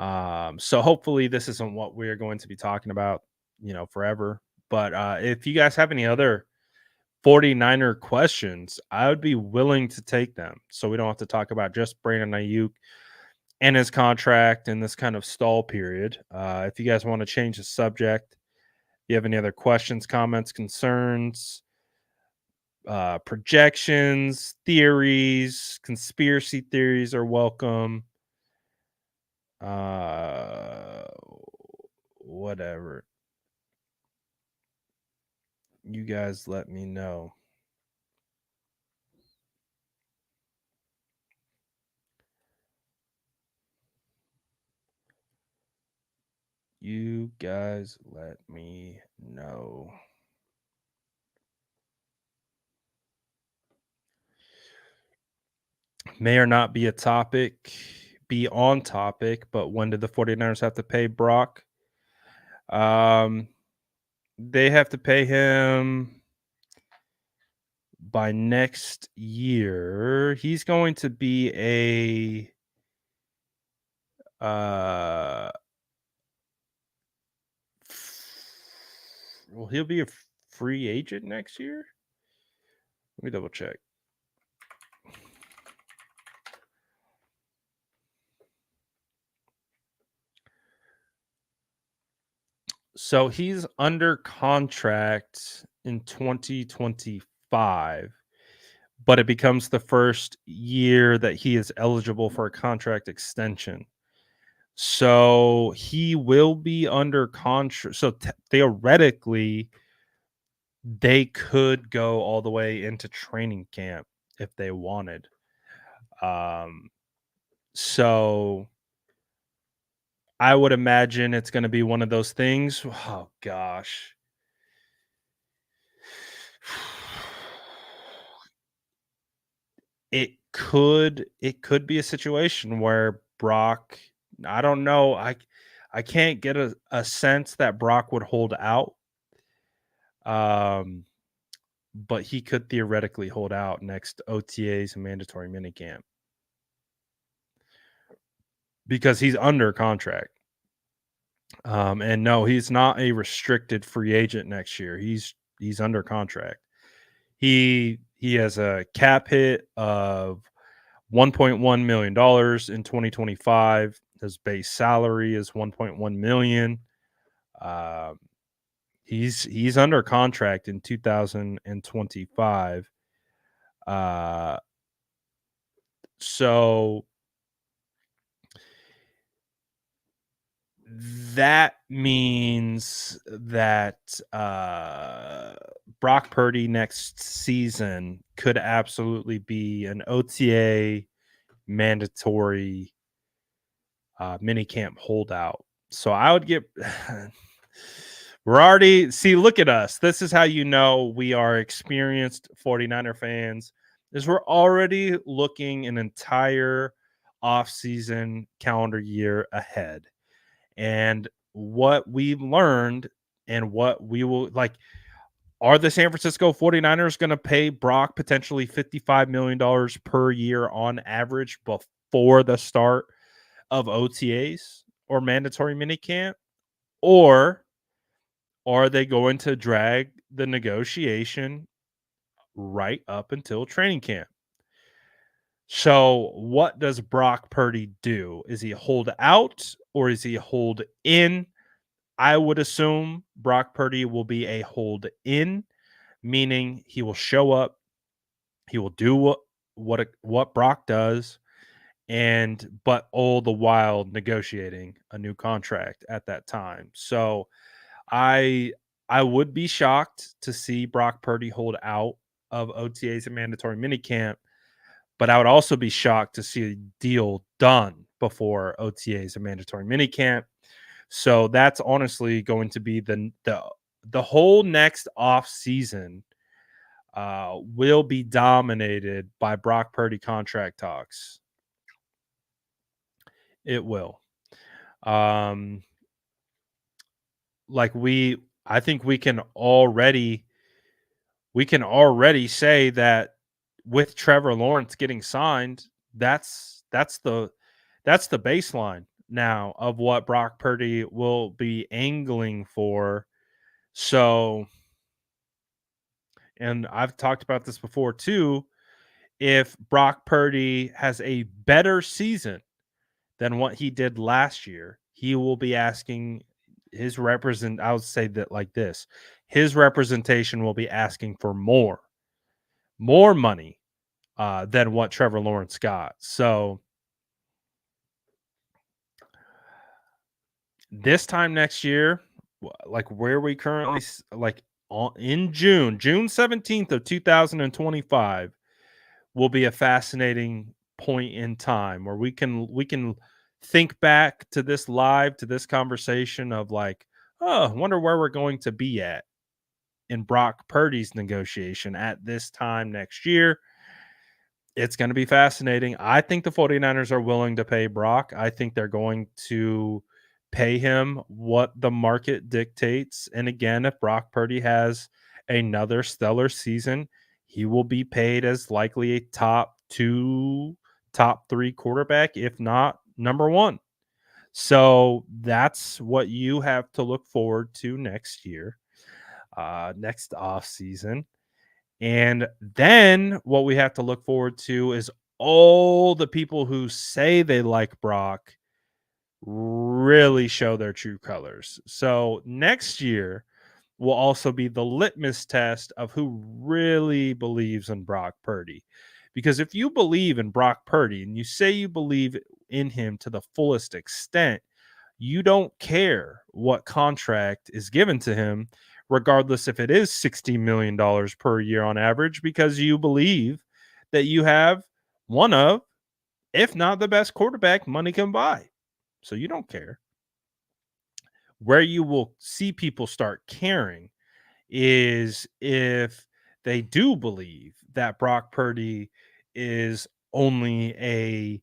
So hopefully this isn't what we're going to be talking about, forever. But if you guys have any other 49er questions, I would be willing to take them. So we don't have to talk about just Brandon Aiyuk and his contract in this kind of stall period. If you guys want to change the subject, if you have any other questions, comments, concerns, projections, theories, conspiracy theories are welcome. Whatever. You guys let me know. You guys let me know. May or not be on topic, but when did the 49ers have to pay Brock? They have to pay him by next year. He's going to be he'll be a free agent next year. Let me double check. So he's under contract in 2025, but it becomes the first year that he is eligible for a contract extension. So he will be under contract. So theoretically, they could go all the way into training camp if they wanted. So I would imagine it's going to be one of those things. Oh gosh. It could be a situation where Brock, I don't know. I can't get a sense that Brock would hold out. Um but he could theoretically hold out next OTAs and mandatory minicamp because he's under contract. And no, he's not a restricted free agent next year. He's under contract. He has a cap hit of $1.1 million in 2025. His base salary is 1.1 million. Uh, he's under contract in 2025. So that means that Brock Purdy next season could absolutely be an OTA mandatory minicamp holdout. So I would get. We're already look at us. This is how you know we are experienced 49er fans. Is we're already looking an entire off-season calendar year ahead. And what we've learned and what we will like, are the San Francisco 49ers going to pay Brock potentially $55 million per year on average before the start of OTAs or mandatory minicamp? Or are they going to drag the negotiation right up until training camp? So what does Brock Purdy do? Is he hold out or is he hold in? I would assume Brock Purdy will be a hold in, meaning he will show up, he will do what Brock does, but all the while negotiating a new contract at that time. So I would be shocked to see Brock Purdy hold out of OTAs and mandatory minicamp, but I would also be shocked to see a deal done before OTAs and mandatory minicamp. So that's honestly going to be the whole next off season will be dominated by Brock Purdy contract talks. It will. I think we can already say that with Trevor Lawrence getting signed, that's the baseline now of what Brock Purdy will be angling for. So, and I've talked about this before too, if Brock Purdy has a better season than what he did last year, he will be asking I would say that like this, his representation will be asking for more money than what Trevor Lawrence got. So this time next year, like where we currently in June 17th of 2025 will be a fascinating point in time where we can think back to this conversation of like, oh, I wonder where we're going to be at in Brock Purdy's negotiation at this time next year. It's going to be fascinating. I think the 49ers are willing to pay Brock. I think they're going to pay him what the market dictates. And again, if Brock Purdy has another stellar season, he will be paid as likely a top 2, top 3 quarterback, if not number 1. So that's what you have to look forward to next year, next off season. And then what we have to look forward to is all the people who say they like Brock really show their true colors. So next year will also be the litmus test of who really believes in Brock Purdy. Because if you believe in Brock Purdy and you say you believe in him to the fullest extent, you don't care what contract is given to him, regardless if it is $60 million per year on average, because you believe that you have one of, if not the best quarterback money can buy. So you don't care. Where you will see people start caring is if they do believe that Brock Purdy is only a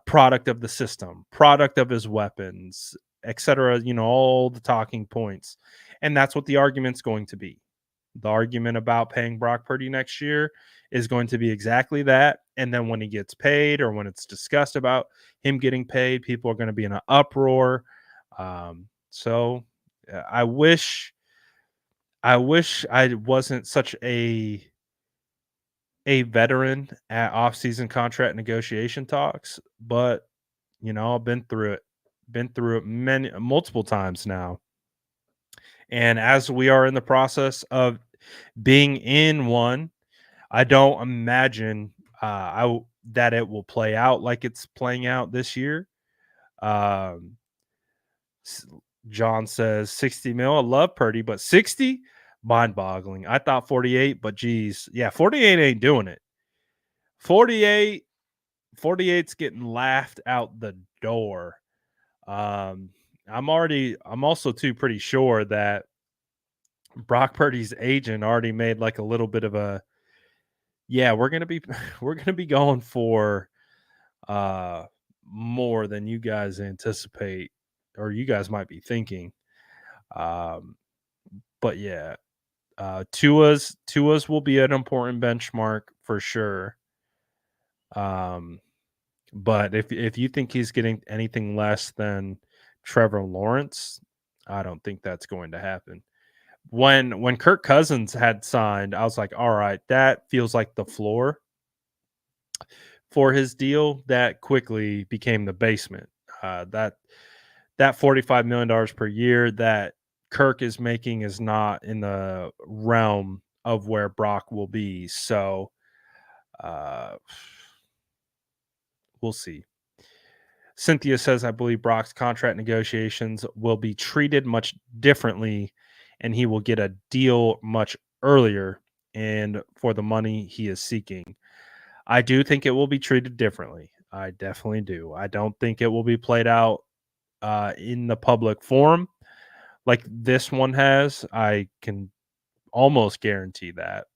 product of the system, product of his weapons, etc. All the talking points. And that's what the argument's going to be. The argument about paying Brock Purdy next year is going to be exactly that. And then when he gets paid, or when it's discussed about him getting paid, people are going to be in an uproar. So I wish I wasn't such a veteran at offseason contract negotiation talks, but I've been through it. Been through it multiple times now. And as we are in the process of being in one, I don't imagine that it will play out like it's playing out this year. Um, John says 60 mil. I love Purdy, but 60, mind-boggling. I thought 48, but geez, yeah, 48 ain't doing it. 48's getting laughed out the door. I'm also too pretty sure that Brock Purdy's agent already made like a little bit of a, yeah, we're gonna be going for more than you guys anticipate, or you guys might be thinking. But yeah, Tua's will be an important benchmark for sure. But if you think he's getting anything less than Trevor Lawrence, I don't think that's going to happen. When Kirk Cousins had signed, I was like, all right, that feels like the floor for his deal. That quickly became the basement. That $45 million per year that Kirk is making is not in the realm of where Brock will be. So we'll see. Cynthia says, I believe Brock's contract negotiations will be treated much differently, and he will get a deal much earlier and for the money he is seeking. I do think it will be treated differently. I definitely do. I don't think it will be played out in the public forum like this one has. I can almost guarantee that,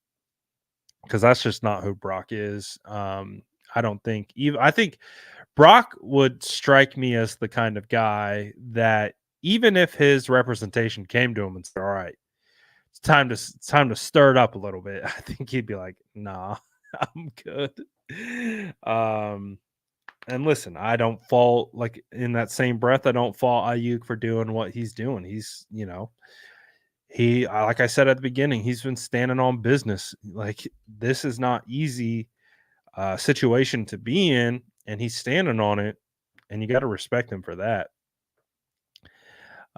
because that's just not who Brock is. I don't think I think Brock would strike me as the kind of guy that even if his representation came to him and said, all right, it's time to stir it up a little bit, I think he'd be like, nah, I'm good. And listen, I don't fault, like, in that same breath, I don't fault Ayuk for doing what he's doing. He's, like I said at the beginning, he's been standing on business. Like, this is not easy situation to be in, and he's standing on it, and you got to respect him for that.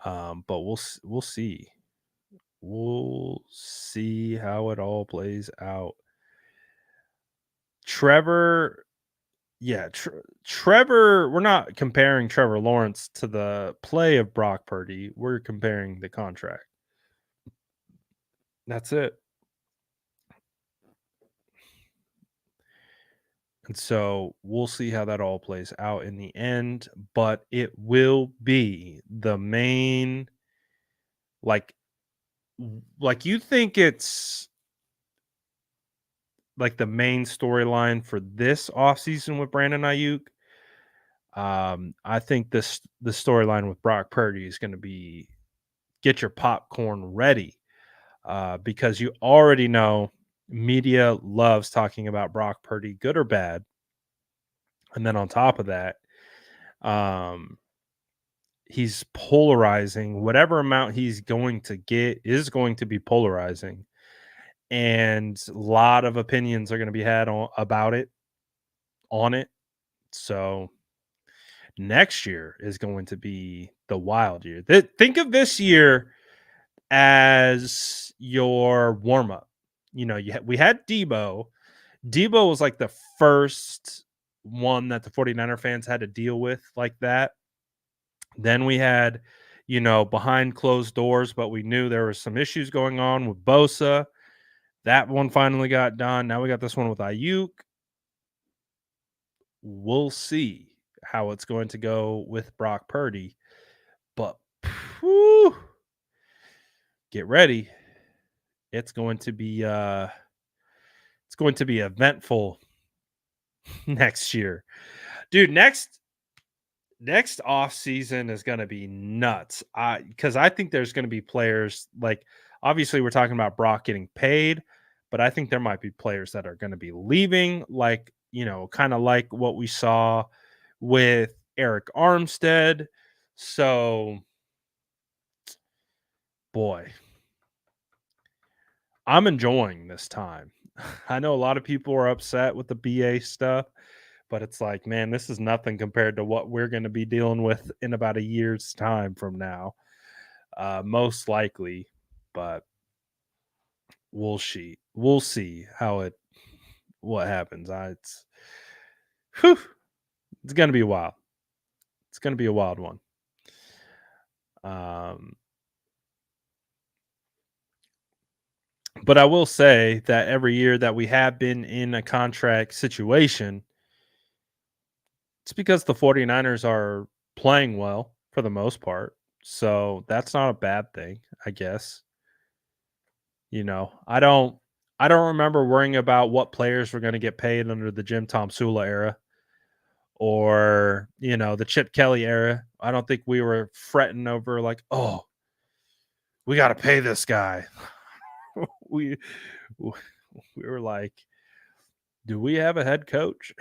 But we'll see. We'll see how it all plays out. Trevor, Trevor, we're not comparing Trevor Lawrence to the play of Brock Purdy. We're comparing the contract. That's it. And so we'll see how that all plays out in the end, but it will be the main, like you think it's like the main storyline for this offseason with Brandon Aiyuk. I think the storyline with Brock Purdy is going to be get your popcorn ready, because you already know media loves talking about Brock Purdy, good or bad. And then on top of that, he's polarizing. Whatever amount he's going to get is going to be polarizing. And a lot of opinions are going to be had about it. So next year is going to be the wild year. Think of this year as your warm-up. We had Debo. Debo was like the first one that the 49er fans had to deal with like that. Then we had, behind closed doors, but we knew there was some issues going on with Bosa. That one finally got done. Now we got this one with Aiyuk. We'll see how it's going to go with Brock Purdy. But whew, get ready. It's going to be eventful next year. Dude, next off season is going to be nuts. Because I think there's going to be players like, obviously we're talking about Brock getting paid, but I think there might be players that are going to be leaving, like, kind of like what we saw with Eric Armstead. So, boy, I'm enjoying this time. I know a lot of people are upset with the BA stuff, but it's like, man, this is nothing compared to what we're going to be dealing with in about a year's time from now, most likely. But we'll see. We'll see what happens. It's going to be wild. It's going to be a wild one. But I will say that every year that we have been in a contract situation, it's because the 49ers are playing well for the most part. So that's not a bad thing, I guess. I don't remember worrying about what players were going to get paid under the Jim Tom Sula era or, the Chip Kelly era. I don't think we were fretting over like, oh, we got to pay this guy. we were like, do we have a head coach?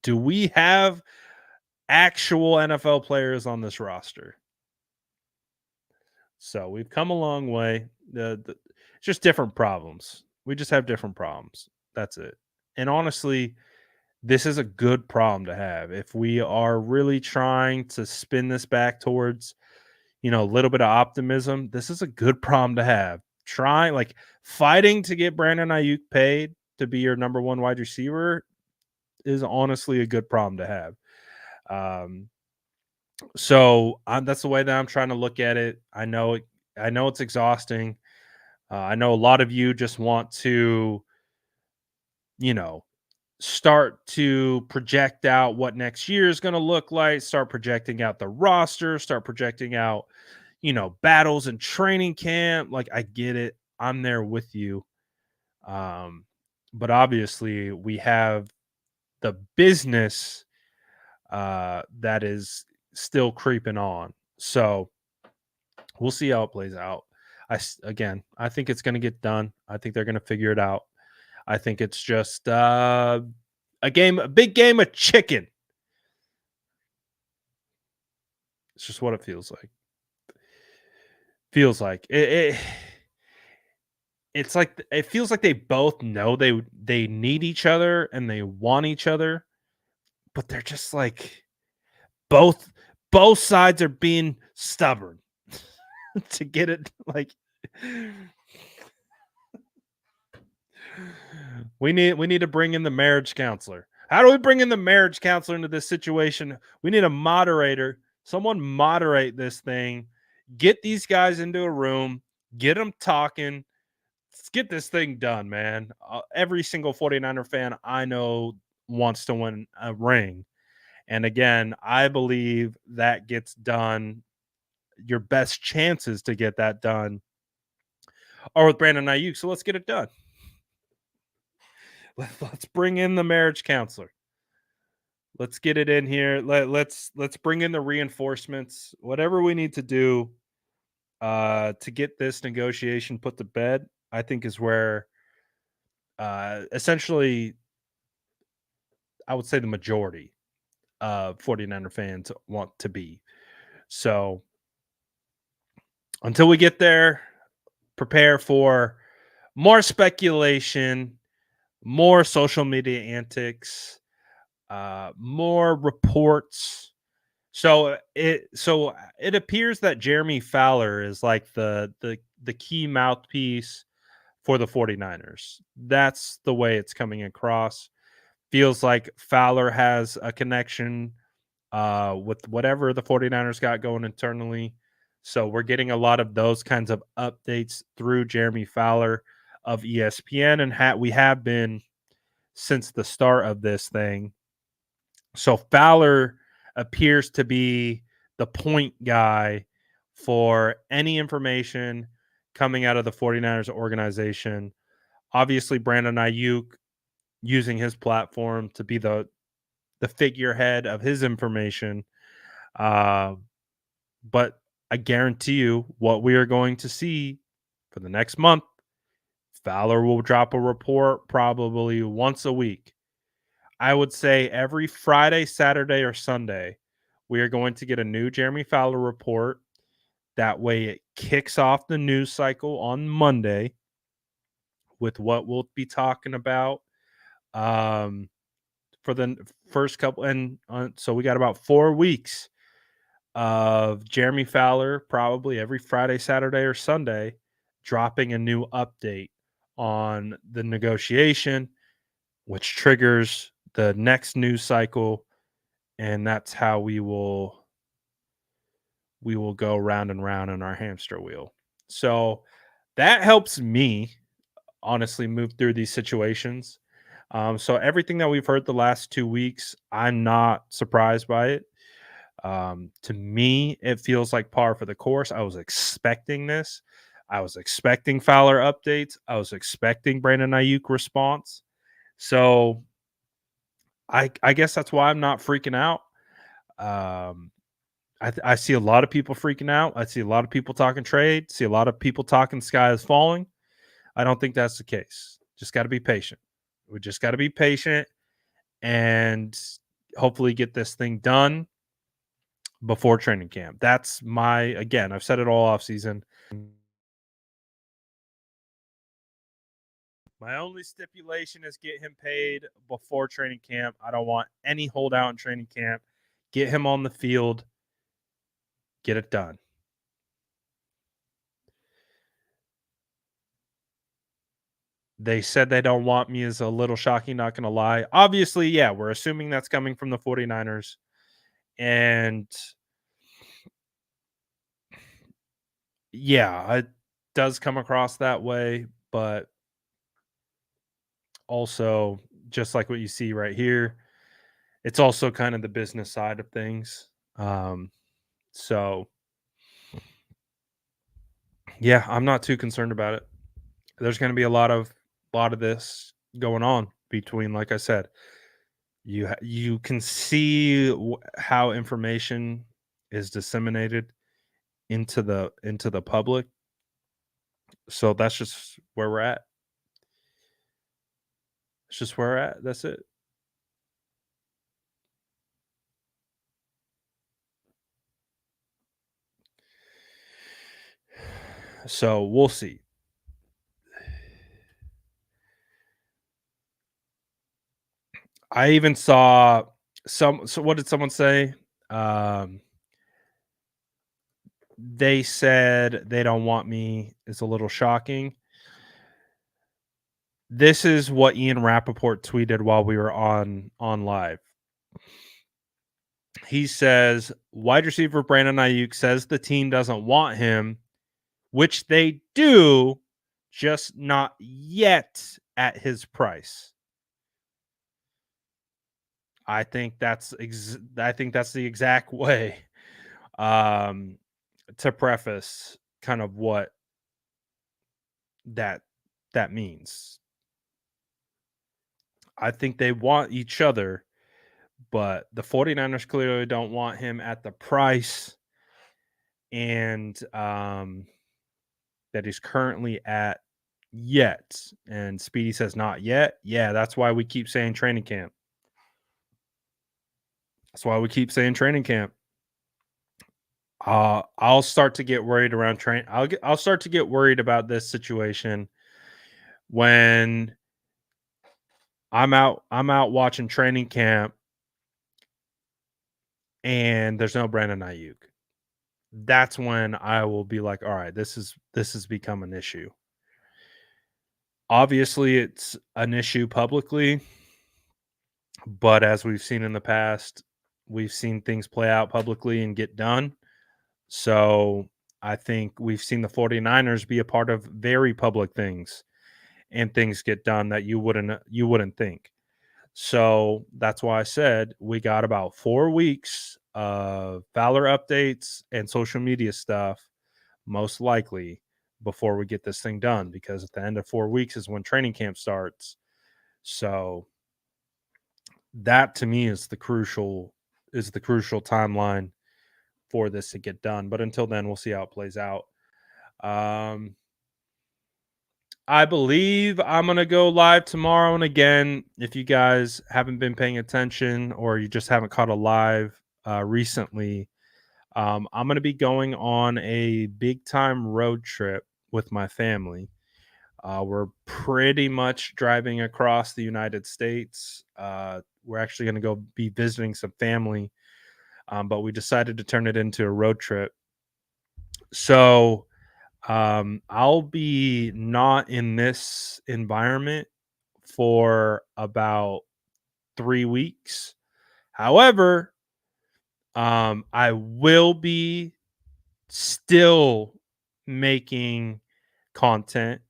Do we have actual NFL players on this roster? So we've come a long way. It's just different problems. We just have different problems. That's it. And honestly, this is a good problem to have. If we are really trying to spin this back towards, a little bit of optimism, this is a good problem to have. Fighting to get Brandon Aiyuk paid to be your number one wide receiver is honestly a good problem to have. So that's the way that I'm trying to look at it. I know it's exhausting. I know a lot of you just want to, start to project out what next year is going to look like, start projecting out the roster, start projecting out, battles and training camp. Like, I get it. I'm there with you. But obviously we have the business that is still creeping on. So we'll see how it plays out. I think it's going to get done. I think they're going to figure it out. I think it's just a big game of chicken. It's just what it feels like. It's like it feels like they both know they need each other and they want each other, but they're just like both sides are being stubborn to get it. Like, we need to bring in the marriage counselor. How do we bring in the marriage counselor into this situation? We need a moderator. Someone moderate this thing. Get these guys into a room. Get them talking. Let's get this thing done, man. Every single 49er fan I know wants to win a ring. And again, I believe that gets done. Your best chances to get that done are with Brandon Aiyuk. So let's get it done. Let's bring in the marriage counselor. Let's get it in here. Let's bring in the reinforcements. Whatever we need to do to get this negotiation put to bed, I think is where essentially I would say the majority of 49er fans want to be. So until we get there, prepare for more speculation, more social media antics, more reports. So it appears that Jeremy Fowler is like the key mouthpiece for the 49ers. That's the way it's coming across. Feels like Fowler has a connection with whatever the 49ers got going internally. So we're getting a lot of those kinds of updates through Jeremy Fowler of ESPN, and we have been since the start of this thing. So Fowler appears to be the point guy for any information coming out of the 49ers organization. Obviously, Brandon Aiyuk using his platform to be the figurehead of his information. But I guarantee you what we are going to see for the next month, Fowler will drop a report probably once a week. I would say every Friday, Saturday, or Sunday, we are going to get a new Jeremy Fowler report. That way it kicks off the news cycle on Monday with what we'll be talking about for the first couple. And so we got about 4 weeks of Jeremy Fowler probably every Friday, Saturday, or Sunday dropping a new update on the negotiation, which triggers the next news cycle, and that's how we will go round and round in our hamster wheel. So that helps me honestly move through these situations. So everything that we've heard the last 2 weeks, I'm not surprised by it. To me, it feels like par for the course. I was expecting this. I was expecting Fowler updates. I was expecting Brandon Aiyuk response. So I guess that's why I'm not freaking out. I see a lot of people freaking out. I see a lot of people talking trade. See a lot of people talking sky is falling. I don't think that's the case. Just got to be patient. We just got to be patient and hopefully get this thing done before training camp. That's again, I've said it all off season. My only stipulation is get him paid before training camp. I don't want any holdout in training camp. Get him on the field. Get it done. They said they don't want me is a little shocking, not going to lie. Obviously, yeah, we're assuming that's coming from the 49ers. And yeah, it does come across that way, but also just like what you see right here, it's also kind of the business side of things. So yeah, I'm not too concerned about it. There's going to be a lot of this going on between, like I said, you can see how information is disseminated into the public. So that's just where we're at. It's just where we're at. That's it. So we'll see. I even saw so what did someone say? They said they don't want me. It's a little shocking. This is what Ian Rappaport tweeted while we were on live. He says, wide receiver Brandon Aiyuk says the team doesn't want him, which they do, just not yet at his price. I think that's the exact way to preface kind of what that means. I think they want each other, but the 49ers clearly don't want him at the price and that he's currently at yet. And Speedy says not yet. Yeah, that's why we keep saying training camp. That's why we keep saying training camp. I'll start to get worried around I'll start to get worried about this situation when I'm out watching training camp and there's no Brandon Aiyuk. That's when I will be like, all right, this has become an issue. Obviously, it's an issue publicly, but as we've seen in the past, We've seen things play out publicly and get done. So I think we've seen the 49ers be a part of very public things and things get done that you wouldn't think. So that's why I said we got about 4 weeks of Valor updates and social media stuff, most likely, before we get this thing done. Because at the end of 4 weeks is when training camp starts. So that to me is the crucial timeline for this to get done. But until then, we'll see how it plays out. I believe I'm going to go live tomorrow. And again, if you guys haven't been paying attention or you just haven't caught a live recently, I'm going to be going on a big time road trip with my family. We're pretty much driving across the United States. We're actually going to go be visiting some family, but we decided to turn it into a road trip. So I'll be not in this environment for about 3 weeks. However, I will be still making content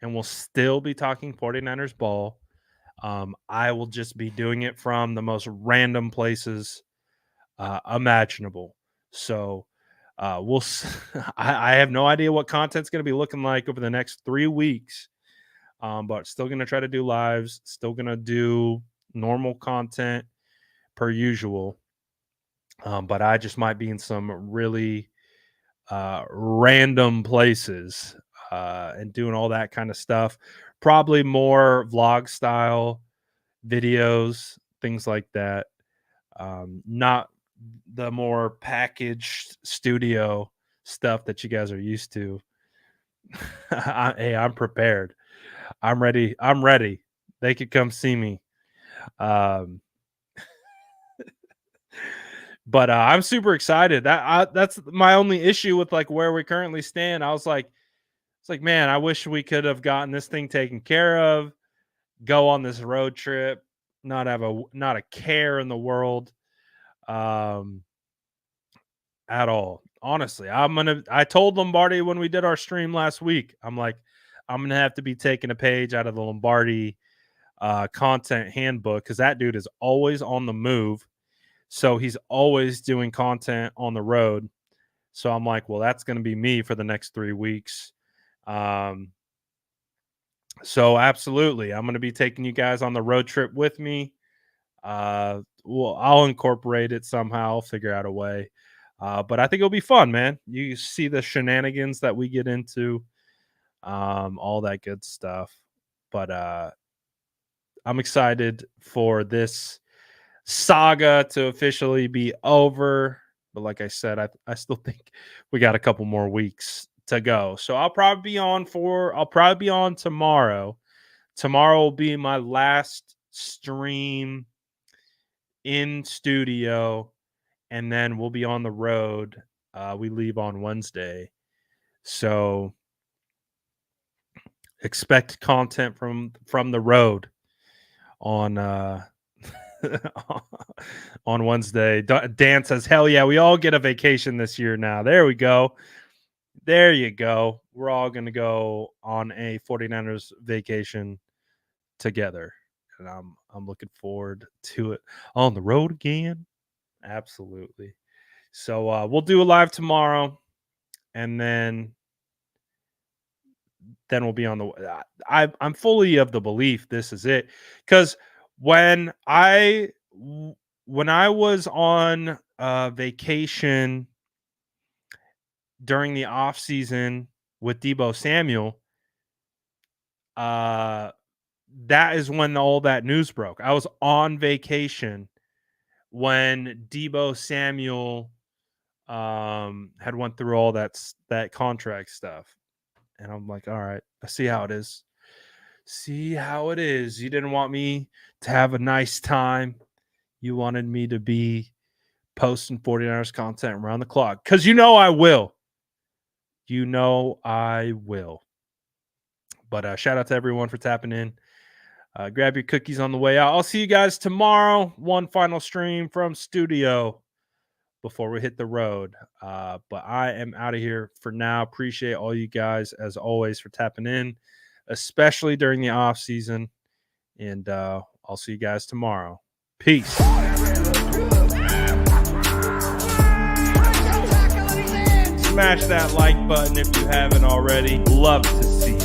and we'll still be talking 49ers ball. I will just be doing it from the most random places imaginable. So we'll. I have no idea what content's going to be looking like over the next 3 weeks, but still going to try to do lives. Still going to do normal content per usual. But I just might be in some really random places and doing all that kind of stuff. Probably more vlog style videos, things like that. Not the more packaged studio stuff that you guys are used to. Hey, I'm prepared. I'm ready. I'm ready. They could come see me. But I'm super excited. That's my only issue with like where we currently stand. It's like, man, I wish we could have gotten this thing taken care of. Go on this road trip, not a care in the world. At all. Honestly, I told Lombardi when we did our stream last week, I'm like, I'm gonna have to be taking a page out of the Lombardi content handbook because that dude is always on the move. So he's always doing content on the road. So I'm like, well, that's gonna be me for the next 3 weeks. So absolutely, I'm gonna be taking you guys on the road trip with me. Well, I'll incorporate it somehow, I'll figure out a way. But I think it'll be fun, man. You see the shenanigans that we get into, all that good stuff. But I'm excited for this saga to officially be over. But like I said, I still think we got a couple more weeks to go. So I'll probably be on tomorrow. Tomorrow will be my last stream in studio, and then we'll be on the road. We leave on Wednesday. So expect content from the road on on Wednesday. Dan says, "Hell yeah, we all get a vacation this year now." There we go. There you go. We're all going to go on a 49ers vacation together. And I'm looking forward to it. On the road again. Absolutely. So we'll do a live tomorrow, and then we'll be on the. I'm fully of the belief this is it, because when I was on vacation during the off season with Debo Samuel, that is when all that news broke. I was on vacation when Debo Samuel had went through all that contract stuff. And I'm like, all right, I see how it is. See how it is. You didn't want me to have a nice time. You wanted me to be posting 49ers content around the clock. Because you know I will. You know I will. But shout out to everyone for tapping in. Grab your cookies on the way out. I'll see you guys tomorrow. One final stream from studio before we hit the road. But I am out of here for now. Appreciate all you guys, as always, for tapping in, especially during the off season. And I'll see you guys tomorrow. Peace. Smash that like button if you haven't already. Love to see you.